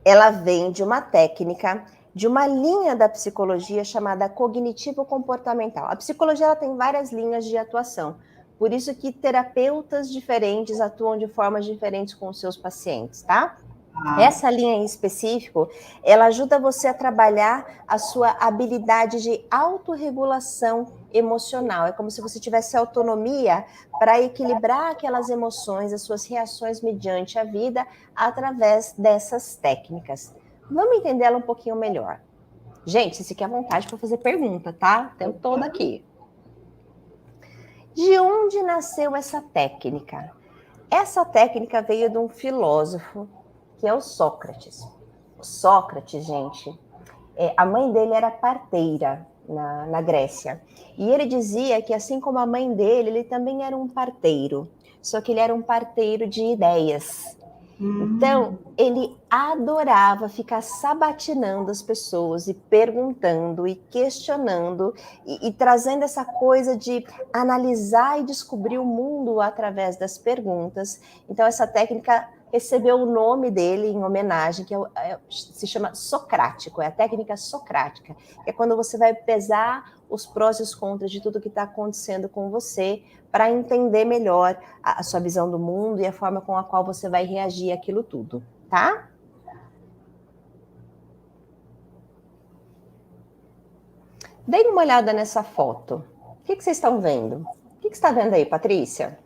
ela vem de uma técnica, de uma linha da psicologia chamada cognitivo-comportamental. A psicologia ela tem várias linhas de atuação, por isso que terapeutas diferentes atuam de formas diferentes com os seus pacientes, tá? Essa linha em específico, ela ajuda você a trabalhar a sua habilidade de autorregulação emocional. É como se você tivesse autonomia para equilibrar aquelas emoções, as suas reações mediante a vida, através dessas técnicas. Vamos entender ela um pouquinho melhor. Gente, se fique à vontade para fazer pergunta, tá? O tempo todo aqui. De onde nasceu essa técnica? Essa técnica veio de um filósofo que é o Sócrates. O Sócrates, gente, a mãe dele era parteira na Grécia. E ele dizia que, assim como a mãe dele, ele também era um parteiro. Só que ele era um parteiro de ideias. Então, ele adorava ficar sabatinando as pessoas e perguntando e questionando e trazendo essa coisa de analisar e descobrir o mundo através das perguntas. Então, essa técnica recebeu o nome dele em homenagem, que se chama socrático, é a técnica socrática, que é quando você vai pesar os prós e os contras de tudo que está acontecendo com você, para entender melhor a sua visão do mundo e a forma com a qual você vai reagir àquilo tudo, tá? Deem uma olhada nessa foto. O que vocês estão vendo? O que você está vendo aí, Patrícia?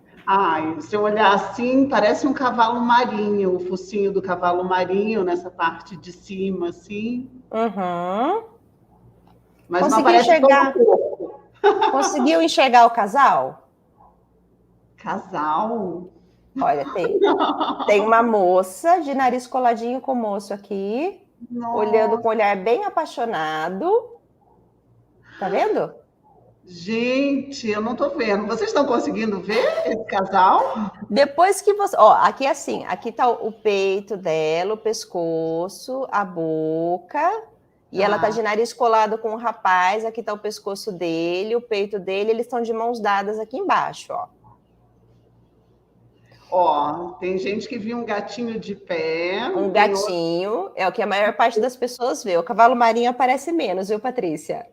Se eu olhar assim, parece um cavalo marinho, o focinho do cavalo marinho nessa parte de cima, assim. Uhum. Mas não aparece todo o corpo. Conseguiu enxergar o casal? Casal? Olha, tem uma moça de nariz coladinho com o moço aqui, olhando com um olhar bem apaixonado. Tá vendo? Gente, eu não tô vendo. Vocês estão conseguindo ver esse casal? Depois que você... Ó, aqui assim, aqui tá o peito dela, o pescoço, a boca, e ela tá de nariz colado com o rapaz, aqui tá o pescoço dele, o peito dele, eles estão de mãos dadas aqui embaixo, ó. Ó, tem gente que viu um gatinho de pé. Um gatinho, é o que a maior parte das pessoas vê. O cavalo marinho aparece menos, viu, Patrícia?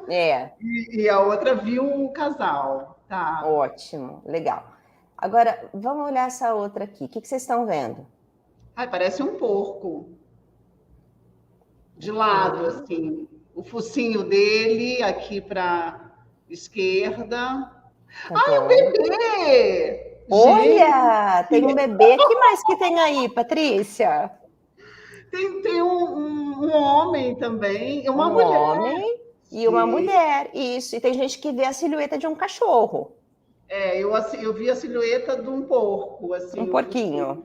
É. E a outra viu o casal, tá? Ótimo, legal. Agora, vamos olhar essa outra aqui. O que vocês estão vendo? Ai, parece um porco. De lado, assim. O focinho dele aqui para esquerda. Ai, um bebê! Olha, tem um bebê. O que mais que tem aí, Patrícia? Tem um homem também, uma mulher. Um homem e uma mulher, isso. E tem gente que vê a silhueta de um cachorro. Eu vi a silhueta de um porco, assim. Um porquinho.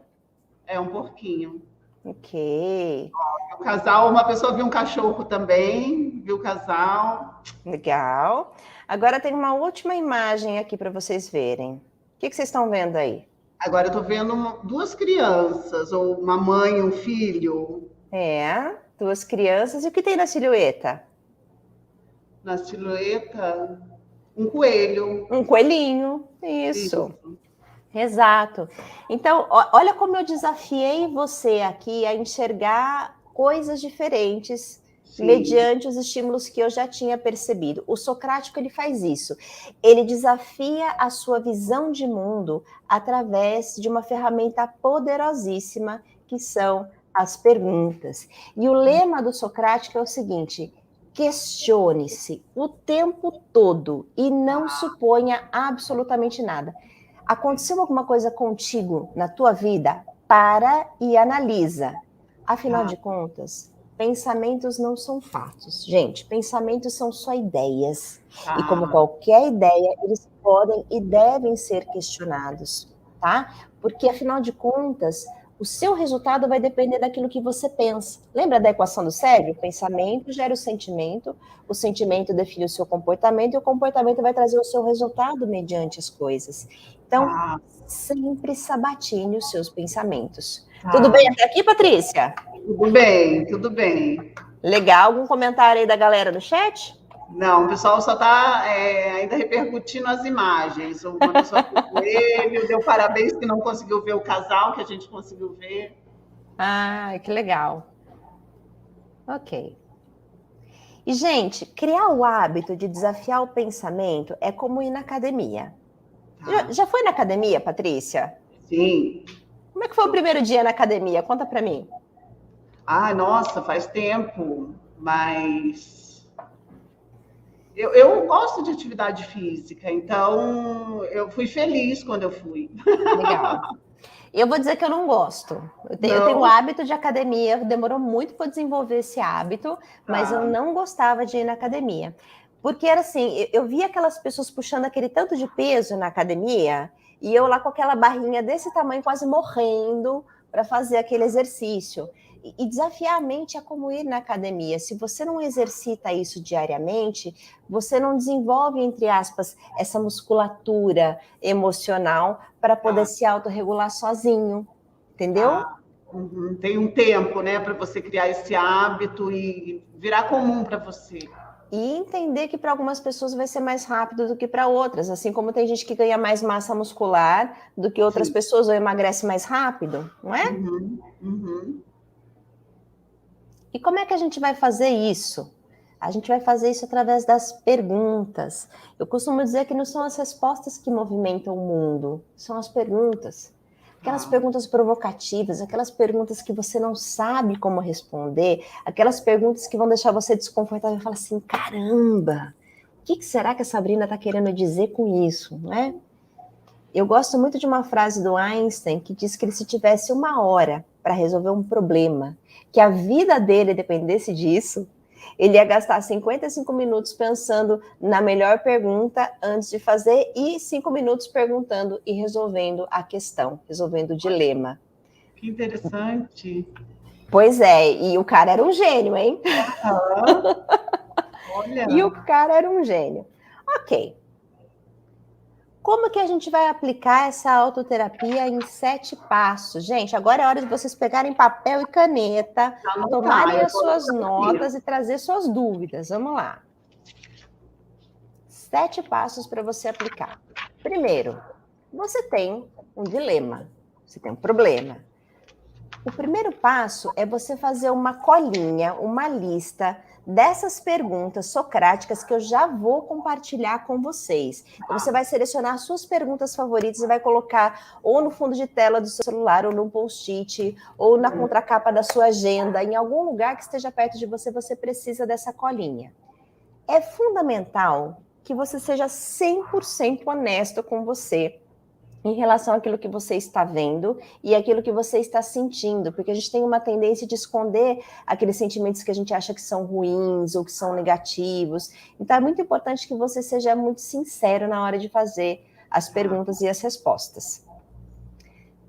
Um porquinho. Ok. O casal, uma pessoa viu um cachorro também, viu o casal. Legal. Agora tem uma última imagem aqui para vocês verem. O que vocês estão vendo aí? Agora eu estou vendo duas crianças, ou uma mãe e um filho. Duas crianças. E o que tem na silhueta? Na silhueta, um coelho. Um coelhinho. Isso. Exato. Então, olha como eu desafiei você aqui a enxergar coisas diferentes. Sim. Mediante os estímulos que eu já tinha percebido. O socrático, ele faz isso. Ele desafia a sua visão de mundo através de uma ferramenta poderosíssima, que são as perguntas. E o lema do socrático é o seguinte: questione-se o tempo todo e não suponha absolutamente nada. Aconteceu alguma coisa contigo na tua vida? Para e analisa. Afinal de contas, pensamentos não são fatos. Gente, pensamentos são só ideias. E como qualquer ideia, eles podem e devem ser questionados, tá? Porque, afinal de contas, o seu resultado vai depender daquilo que você pensa. Lembra da equação do cérebro? O pensamento gera o sentimento define o seu comportamento, e o comportamento vai trazer o seu resultado mediante as coisas. Então, sempre sabatine os seus pensamentos. Tudo bem até aqui, Patrícia? Tudo bem, tudo bem. Legal. Algum comentário aí da galera no chat? Não, o pessoal só está ainda repercutindo as imagens. Uma pessoa com o coelho, deu parabéns que não conseguiu ver o casal, que a gente conseguiu ver. Que legal. Ok. E, gente, criar o hábito de desafiar o pensamento é como ir na academia. Já foi na academia, Patrícia? Sim. Como é que foi o primeiro dia na academia? Conta para mim. Nossa, faz tempo, mas eu gosto de atividade física, então eu fui feliz quando eu fui. Legal. Eu vou dizer que eu não gosto. Eu tenho o hábito de academia, demorou muito para desenvolver esse hábito, mas eu não gostava de ir na academia. Porque era assim, eu via aquelas pessoas puxando aquele tanto de peso na academia, e eu lá com aquela barrinha desse tamanho, quase morrendo, para fazer aquele exercício. E desafiar a mente é como ir na academia. Se você não exercita isso diariamente, você não desenvolve, entre aspas, essa musculatura emocional para poder se autorregular sozinho. Entendeu? Tem um tempo, né, para você criar esse hábito e virar comum para você. E entender que para algumas pessoas vai ser mais rápido do que para outras, assim como tem gente que ganha mais massa muscular do que outras pessoas, ou emagrece mais rápido, não é? E como é que a gente vai fazer isso? A gente vai fazer isso através das perguntas. Eu costumo dizer que não são as respostas que movimentam o mundo, são as perguntas. Aquelas perguntas provocativas, aquelas perguntas que você não sabe como responder, aquelas perguntas que vão deixar você desconfortável e falar assim, caramba, o que será que a Sabrina está querendo dizer com isso, não é? Eu gosto muito de uma frase do Einstein que diz que se tivesse 1 hora para resolver um problema, que a vida dele dependesse disso, ele ia gastar 55 minutos pensando na melhor pergunta antes de fazer e 5 minutos perguntando e resolvendo a questão, resolvendo o dilema. Que interessante. Pois é, e o cara era um gênio, hein? Olha. E o cara era um gênio. Ok. Como que a gente vai aplicar essa autoterapia em 7 passos? Gente, agora é hora de vocês pegarem papel e caneta, tomarem as suas notas e trazer suas dúvidas. Vamos lá. 7 passos para você aplicar. Primeiro, você tem um dilema, você tem um problema. O primeiro passo é você fazer uma colinha, uma lista dessas perguntas socráticas que eu já vou compartilhar com vocês. Então, você vai selecionar as suas perguntas favoritas e vai colocar ou no fundo de tela do seu celular, ou no post-it, ou na contracapa da sua agenda, em algum lugar que esteja perto de você, você precisa dessa colinha. É fundamental que você seja 100% honesto com você em relação àquilo que você está vendo e aquilo que você está sentindo, porque a gente tem uma tendência de esconder aqueles sentimentos que a gente acha que são ruins ou que são negativos. Então é muito importante que você seja muito sincero na hora de fazer as perguntas e as respostas.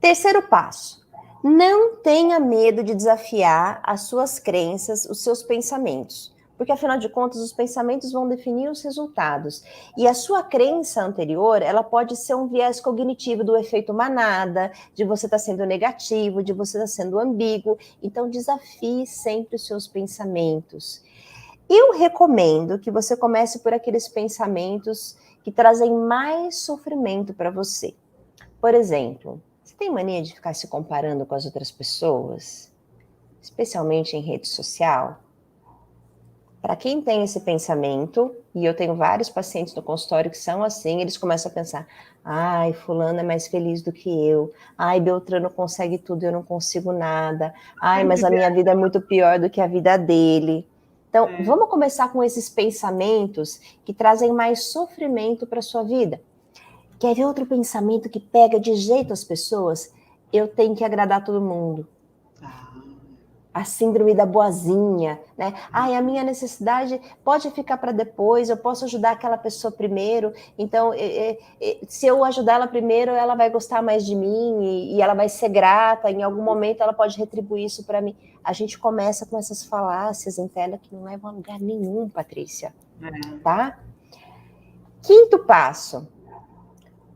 Terceiro passo: não tenha medo de desafiar as suas crenças, os seus pensamentos. Porque, afinal de contas, os pensamentos vão definir os resultados. E a sua crença anterior, ela pode ser um viés cognitivo do efeito manada, de você estar sendo negativo, de você estar sendo ambíguo. Então, desafie sempre os seus pensamentos. Eu recomendo que você comece por aqueles pensamentos que trazem mais sofrimento para você. Por exemplo, você tem mania de ficar se comparando com as outras pessoas? Especialmente em rede social? Para quem tem esse pensamento, e eu tenho vários pacientes no consultório que são assim, eles começam a pensar: ai, fulano é mais feliz do que eu, ai, Beltrano consegue tudo, eu não consigo nada, ai, mas a minha vida é muito pior do que a vida dele. Então, vamos começar com esses pensamentos que trazem mais sofrimento para a sua vida. Quer ver outro pensamento que pega de jeito as pessoas? Eu tenho que agradar todo mundo. A síndrome da boazinha, né? Ai, a minha necessidade pode ficar para depois, eu posso ajudar aquela pessoa primeiro, então se eu ajudar ela primeiro, ela vai gostar mais de mim e ela vai ser grata, em algum momento ela pode retribuir isso para mim. A gente começa com essas falácias internas que não levam a lugar nenhum, Patrícia, tá? Quinto passo: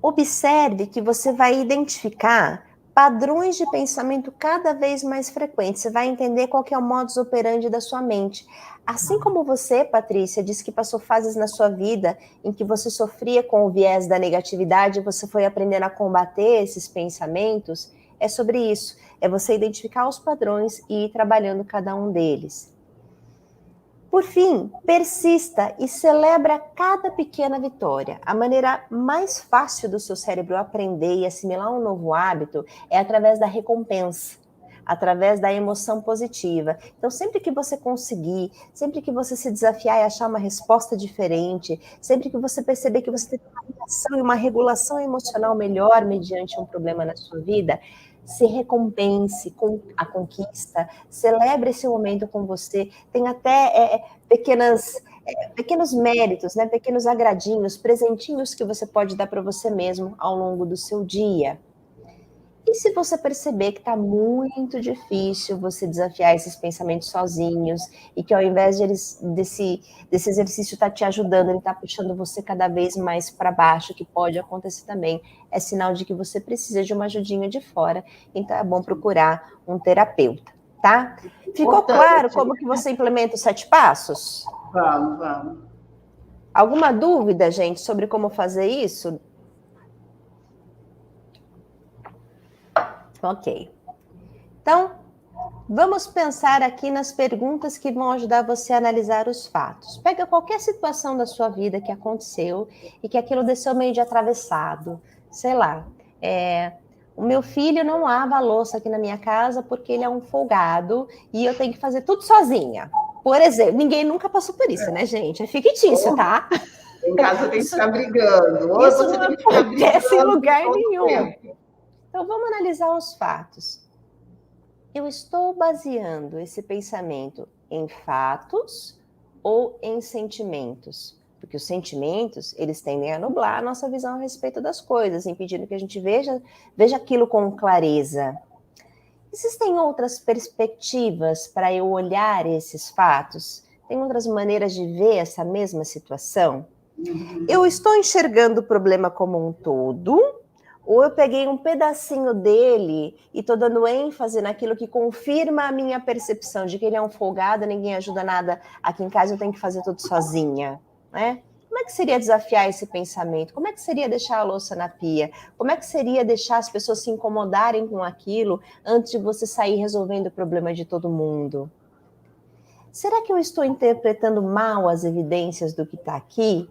observe que você vai identificar padrões de pensamento cada vez mais frequentes. Você vai entender qual que é o modus operandi da sua mente. Assim como você, Patrícia, disse que passou fases na sua vida em que você sofria com o viés da negatividade, você foi aprendendo a combater esses pensamentos, é sobre isso. É você identificar os padrões e ir trabalhando cada um deles. Por fim, persista e celebra cada pequena vitória. A maneira mais fácil do seu cérebro aprender e assimilar um novo hábito é através da recompensa, através da emoção positiva. Então, sempre que você conseguir, sempre que você se desafiar e achar uma resposta diferente, sempre que você perceber que você tem uma reação e uma regulação emocional melhor mediante um problema na sua vida, se recompense com a conquista, celebre esse momento com você, tem até pequenos méritos, né? Pequenos agradinhos, presentinhos que você pode dar para você mesmo ao longo do seu dia. E se você perceber que está muito difícil você desafiar esses pensamentos sozinhos e que ao invés desse exercício estar te ajudando, ele está puxando você cada vez mais para baixo, que pode acontecer também, é sinal de que você precisa de uma ajudinha de fora, então é bom procurar um terapeuta, tá? Ficou claro como que você implementa os 7 passos? Vamos. Alguma dúvida, gente, sobre como fazer isso? Ok. Então, vamos pensar aqui nas perguntas que vão ajudar você a analisar os fatos. Pega qualquer situação da sua vida que aconteceu e que aquilo desceu meio de atravessado. Sei lá, o meu filho não lava a louça aqui na minha casa porque ele é um folgado e eu tenho que fazer tudo sozinha. Por exemplo, ninguém nunca passou por isso, né, gente? É fictício, tá? Em casa tem que ficar brigando. Ou Isso você não tem que ficar acontece em brigando lugar todo nenhum. tempo. Então, vamos analisar os fatos. Eu estou baseando esse pensamento em fatos ou em sentimentos? Porque os sentimentos, eles tendem a nublar a nossa visão a respeito das coisas, impedindo que a gente veja aquilo com clareza. Existem outras perspectivas para eu olhar esses fatos? Tem outras maneiras de ver essa mesma situação? Eu estou enxergando o problema como um todo, ou eu peguei um pedacinho dele e estou dando ênfase naquilo que confirma a minha percepção de que ele é um folgado, ninguém ajuda nada, aqui em casa eu tenho que fazer tudo sozinha, né? Como é que seria desafiar esse pensamento? Como é que seria deixar a louça na pia? Como é que seria deixar as pessoas se incomodarem com aquilo antes de você sair resolvendo o problema de todo mundo? Será que eu estou interpretando mal as evidências do que está aqui?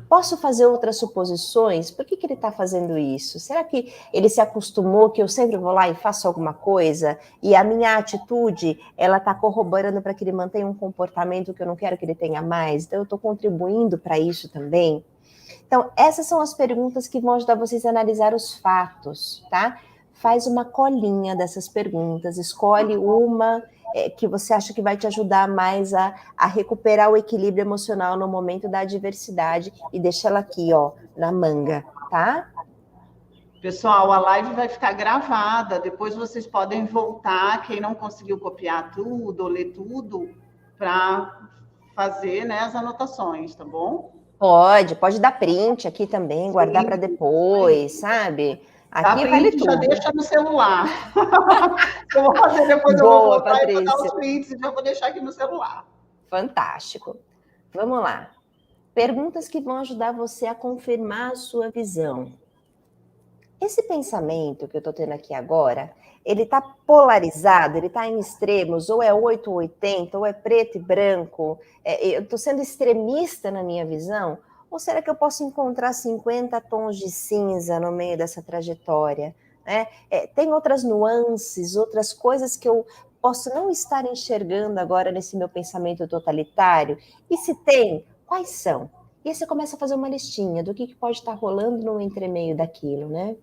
Posso fazer outras suposições? Por que ele está fazendo isso? Será que ele se acostumou que eu sempre vou lá e faço alguma coisa? E a minha atitude, ela está corroborando para que ele mantenha um comportamento que eu não quero que ele tenha mais? Então, eu estou contribuindo para isso também? Então, essas são as perguntas que vão ajudar vocês a analisar os fatos, tá? Faz uma colinha dessas perguntas, escolhe uma que você acha que vai te ajudar mais a recuperar o equilíbrio emocional no momento da adversidade e deixa ela aqui, ó, na manga, tá? Pessoal, a live vai ficar gravada, depois vocês podem voltar, quem não conseguiu copiar tudo ou ler tudo, para fazer, né, as anotações, tá bom? Pode dar print aqui também, guardar para depois, sabe? Dá Aqui vale print, já tudo. deixa no celular. Eu vou fazer depois, eu vou Boa, voltar e vou dar Patrícia. os prints e já vou deixar aqui no celular. Fantástico. Vamos lá. Perguntas que vão ajudar você a confirmar a sua visão. Esse pensamento que eu estou tendo aqui agora, ele está polarizado, ele está em extremos, ou é 8 ou 80, ou é preto e branco, eu estou sendo extremista na minha visão, ou será que eu posso encontrar 50 tons de cinza no meio dessa trajetória? Né? Tem outras nuances, outras coisas que eu posso não estar enxergando agora nesse meu pensamento totalitário? E se tem, quais são? E aí você começa a fazer uma listinha do que pode estar rolando no entremeio daquilo, né?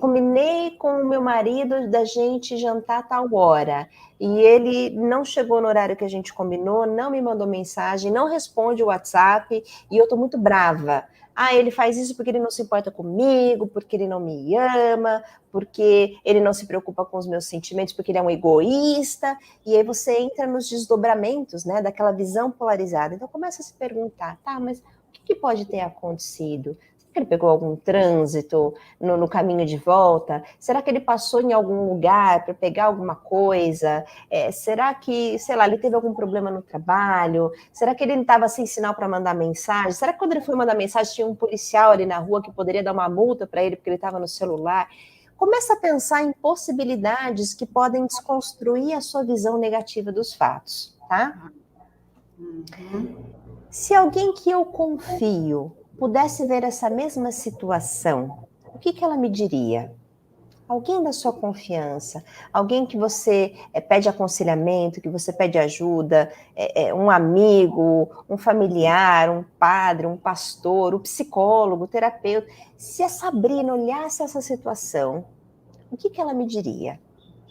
Combinei com o meu marido da gente jantar tal hora, e ele não chegou no horário que a gente combinou, não me mandou mensagem, não responde o WhatsApp, e eu tô muito brava. Ele faz isso porque ele não se importa comigo, porque ele não me ama, porque ele não se preocupa com os meus sentimentos, porque ele é um egoísta, e aí você entra nos desdobramentos, né, daquela visão polarizada. Então começa a se perguntar, tá, mas o que pode ter acontecido? Ele pegou algum trânsito no caminho de volta? Será que ele passou em algum lugar para pegar alguma coisa? Será que, sei lá, ele teve algum problema no trabalho? Será que ele estava sem sinal para mandar mensagem? Será que quando ele foi mandar mensagem tinha um policial ali na rua que poderia dar uma multa para ele porque ele estava no celular? Começa a pensar em possibilidades que podem desconstruir a sua visão negativa dos fatos, tá? Se alguém que eu confio pudesse ver essa mesma situação, o que ela me diria? Alguém da sua confiança, alguém que você pede aconselhamento, que você pede ajuda, um amigo, um familiar, um padre, um pastor, um psicólogo, um terapeuta. Se a Sabrina olhasse essa situação, o que ela me diria?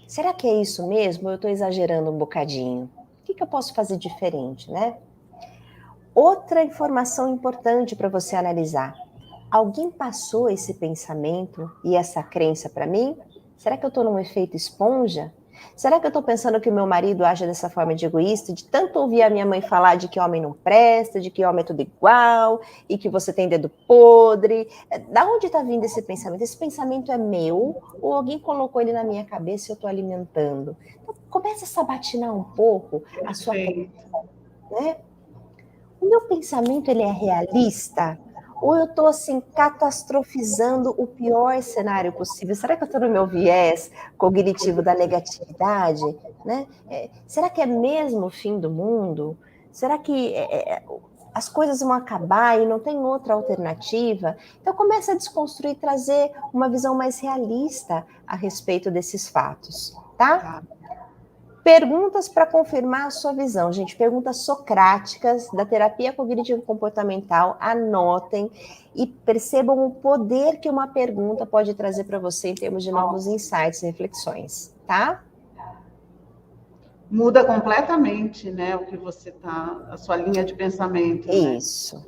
Será que é isso mesmo ou eu estou exagerando um bocadinho? O que eu posso fazer diferente, né? Outra informação importante para você analisar. Alguém passou esse pensamento e essa crença para mim? Será que eu estou num efeito esponja? Será que eu estou pensando que o meu marido age dessa forma de egoísta, de tanto ouvir a minha mãe falar de que homem não presta, de que homem é tudo igual, e que você tem dedo podre? Da onde está vindo esse pensamento? Esse pensamento é meu ou alguém colocou ele na minha cabeça e eu estou alimentando? Então, começa a sabatinar um pouco a sua crença, né? O meu pensamento, ele é realista? Ou eu estou, assim, catastrofizando o pior cenário possível? Será que eu estou no meu viés cognitivo da negatividade? Né? Será que é mesmo o fim do mundo? Será que as coisas vão acabar e não tem outra alternativa? Então, começa a desconstruir, trazer uma visão mais realista a respeito desses fatos, tá? Perguntas para confirmar a sua visão, gente. Perguntas socráticas da terapia cognitivo-comportamental. Anotem e percebam o poder que uma pergunta pode trazer para você em termos de novos insights e reflexões, tá? Muda completamente, né, o que você tá, a sua linha de pensamento. Isso. Né?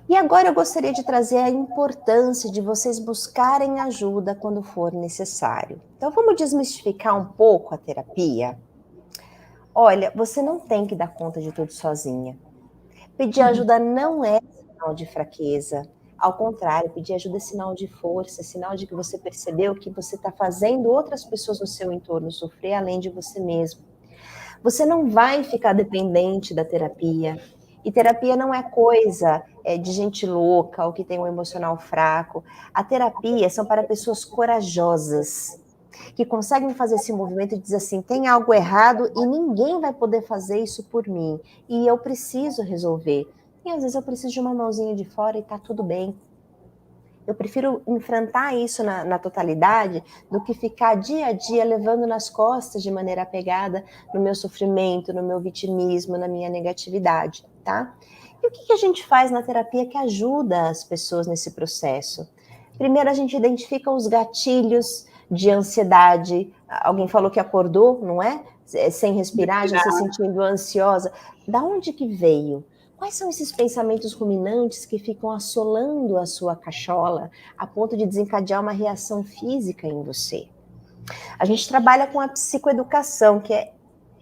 E agora eu gostaria de trazer a importância de vocês buscarem ajuda quando for necessário. Então vamos desmistificar um pouco a terapia? Olha, você não tem que dar conta de tudo sozinha. Pedir ajuda não é sinal de fraqueza. Ao contrário, pedir ajuda é sinal de força, é sinal de que você percebeu que você está fazendo outras pessoas no seu entorno sofrer além de você mesmo. Você não vai ficar dependente da terapia. E terapia não é coisa de gente louca ou que tem um emocional fraco. A terapia são para pessoas corajosas, que conseguem fazer esse movimento e dizer assim, tem algo errado e ninguém vai poder fazer isso por mim. E eu preciso resolver. E às vezes eu preciso de uma mãozinha de fora e tá tudo bem. Eu prefiro enfrentar isso na totalidade do que ficar dia a dia levando nas costas de maneira apegada no meu sofrimento, no meu vitimismo, na minha negatividade, tá? E o que a gente faz na terapia que ajuda as pessoas nesse processo? Primeiro, a gente identifica os gatilhos de ansiedade. Alguém falou que acordou, não é? Sem respirar, já se sentindo ansiosa. Da onde que veio? Quais são esses pensamentos ruminantes que ficam assolando a sua cachola a ponto de desencadear uma reação física em você? A gente trabalha com a psicoeducação, que é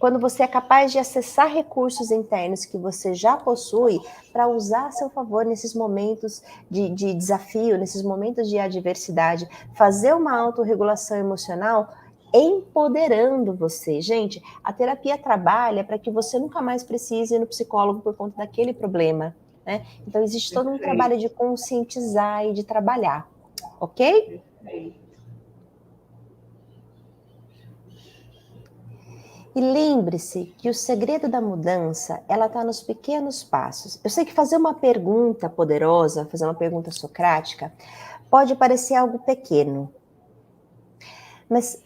quando você é capaz de acessar recursos internos que você já possui para usar a seu favor nesses momentos de desafio, nesses momentos de adversidade, fazer uma autorregulação emocional empoderando você. Gente, a terapia trabalha para que você nunca mais precise ir no psicólogo por conta daquele problema, né? Então existe todo um trabalho de conscientizar e de trabalhar, ok? Perfeito. E lembre-se que o segredo da mudança, ela está nos pequenos passos. Eu sei que fazer uma pergunta poderosa, fazer uma pergunta socrática, pode parecer algo pequeno. Mas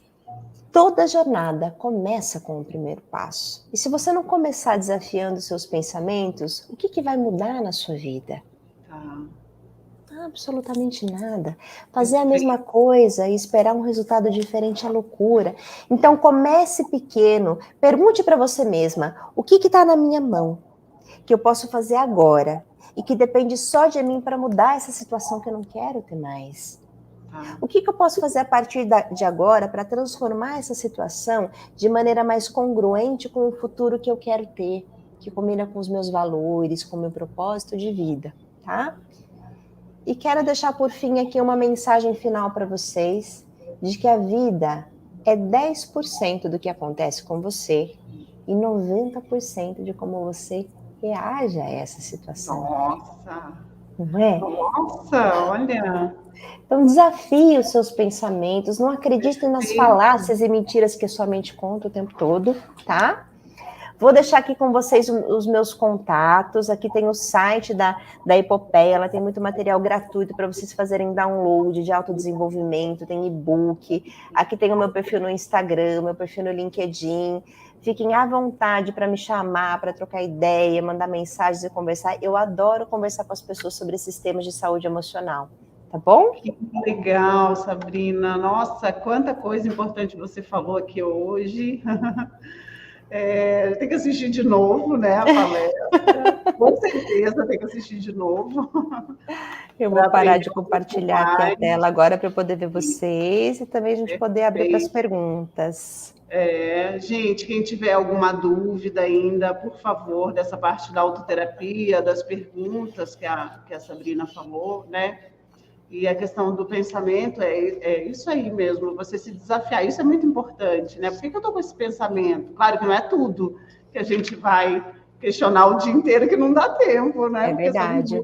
toda jornada começa com o primeiro passo. E se você não começar desafiando seus pensamentos, o que vai mudar na sua vida? Absolutamente nada. Fazer a mesma coisa e esperar um resultado diferente é loucura. Então comece pequeno, pergunte para você mesma, o que está na minha mão, que eu posso fazer agora, e que depende só de mim para mudar essa situação que eu não quero ter mais. O que eu posso fazer a partir de agora para transformar essa situação de maneira mais congruente com o futuro que eu quero ter, que combina com os meus valores, com o meu propósito de vida, tá? E quero deixar por fim aqui uma mensagem final para vocês, de que a vida é 10% do que acontece com você e 90% de como você reage a essa situação. Nossa! Não é? Nossa, olha! Então desafie os seus pensamentos, não acredite nas falácias e mentiras que a sua mente conta o tempo todo, tá? Vou deixar aqui com vocês os meus contatos. Aqui tem o site da Epopeia, ela tem muito material gratuito para vocês fazerem download de autodesenvolvimento, tem e-book. Aqui tem o meu perfil no Instagram, meu perfil no LinkedIn. Fiquem à vontade para me chamar, para trocar ideia, mandar mensagens e conversar. Eu adoro conversar com as pessoas sobre esses temas de saúde emocional. Tá bom? Que legal, Sabrina. Nossa, quanta coisa importante você falou aqui hoje. Tem que assistir de novo, né, a palestra. Com certeza tem que assistir de novo. Eu vou parar de compartilhar aqui a tela agora para eu poder ver vocês e também a gente poder abrir para as perguntas. Gente, quem tiver alguma dúvida ainda, por favor, dessa parte da autoterapia, das perguntas que a Sabrina falou, né? E a questão do pensamento é isso aí mesmo, você se desafiar. Isso é muito importante, né? Por que eu estou com esse pensamento? Claro que não é tudo que a gente vai questionar o dia inteiro, que não dá tempo, né? É verdade.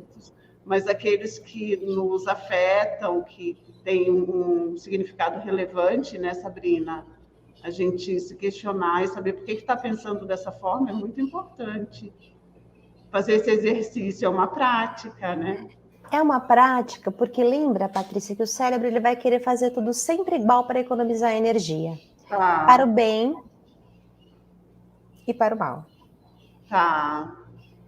Mas aqueles que nos afetam, que têm um significado relevante, né, Sabrina? A gente se questionar e saber por que está pensando dessa forma é muito importante. Fazer esse exercício é uma prática, né? É uma prática, porque lembra, Patrícia, que o cérebro ele vai querer fazer tudo sempre igual para economizar energia. Tá. Para o bem e para o mal. Tá.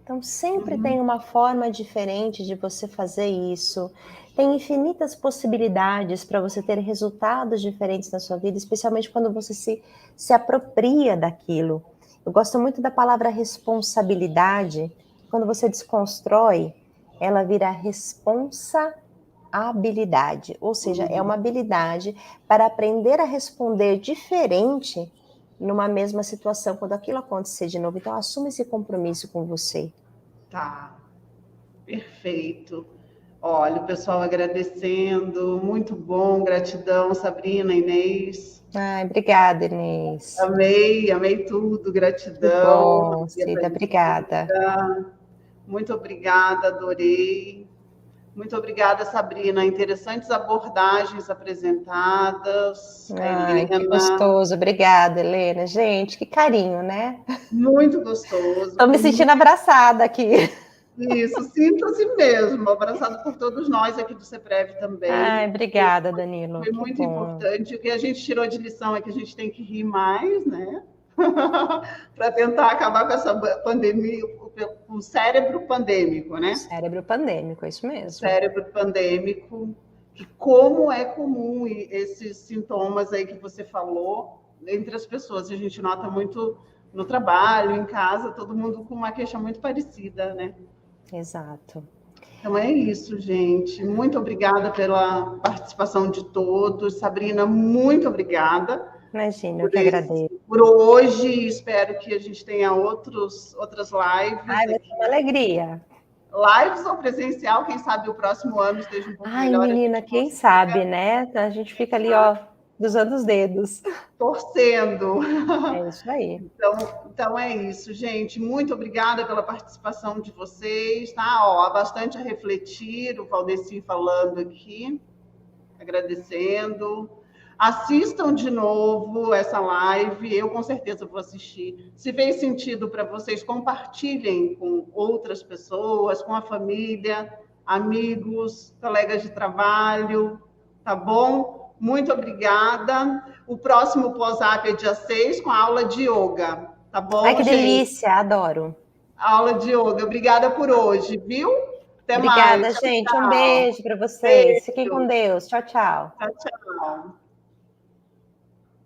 Então, sempre tem uma forma diferente de você fazer isso. Tem infinitas possibilidades para você ter resultados diferentes na sua vida, especialmente quando você se apropria daquilo. Eu gosto muito da palavra responsabilidade. Quando você desconstrói, ela vira responsabilidade, ou seja, é uma habilidade para aprender a responder diferente numa mesma situação, quando aquilo acontecer de novo. Então, assuma esse compromisso com você. Tá, perfeito. Olha, o pessoal agradecendo, muito bom, gratidão, Sabrina, Inês. Ai, obrigada, Inês. Amei tudo, gratidão. Que bom, Cida, obrigada. Muito obrigada, adorei. Muito obrigada, Sabrina. Interessantes abordagens apresentadas. Ai, que gostoso. Obrigada, Helena. Gente, que carinho, né? Muito gostoso. Estou me sentindo abraçada aqui. Isso, sinta-se mesmo, abraçado por todos nós aqui do CEPREV também. Ai, obrigada, Danilo. Foi muito importante. O que a gente tirou de lição é que a gente tem que rir mais, né? Para tentar acabar com essa pandemia, com o cérebro pandêmico, né? Cérebro pandêmico, é isso mesmo. Cérebro pandêmico, que como é comum esses sintomas aí que você falou entre as pessoas. A gente nota muito no trabalho, em casa, todo mundo com uma queixa muito parecida, né? Exato. Então é isso, gente. Muito obrigada pela participação de todos. Sabrina, muito obrigada. Imagina, eu que agradeço. Por hoje, espero que a gente tenha outras lives. Ai, vai ser uma alegria. Lives ou presencial, quem sabe o próximo ano esteja um pouco melhor. Ai, menina, quem sabe, né? A gente fica ali, ó, cruzando os dedos. Torcendo. É isso aí. Então é isso, gente. Muito obrigada pela participação de vocês. Tá? Ó, há bastante a refletir, o Valdeci falando aqui, agradecendo. Assistam de novo essa live, eu com certeza vou assistir. Se fez sentido para vocês, compartilhem com outras pessoas, com a família, amigos, colegas de trabalho, tá bom? Muito obrigada. O próximo pós-app é dia 6, com a aula de yoga, tá bom, Ai, que gente? delícia, adoro. Aula de yoga. Obrigada por hoje, viu? Até Obrigada, mais. gente. Tchau. Um beijo para vocês. Beijo. Fiquem com Deus. Tchau, tchau. Tchau, tchau.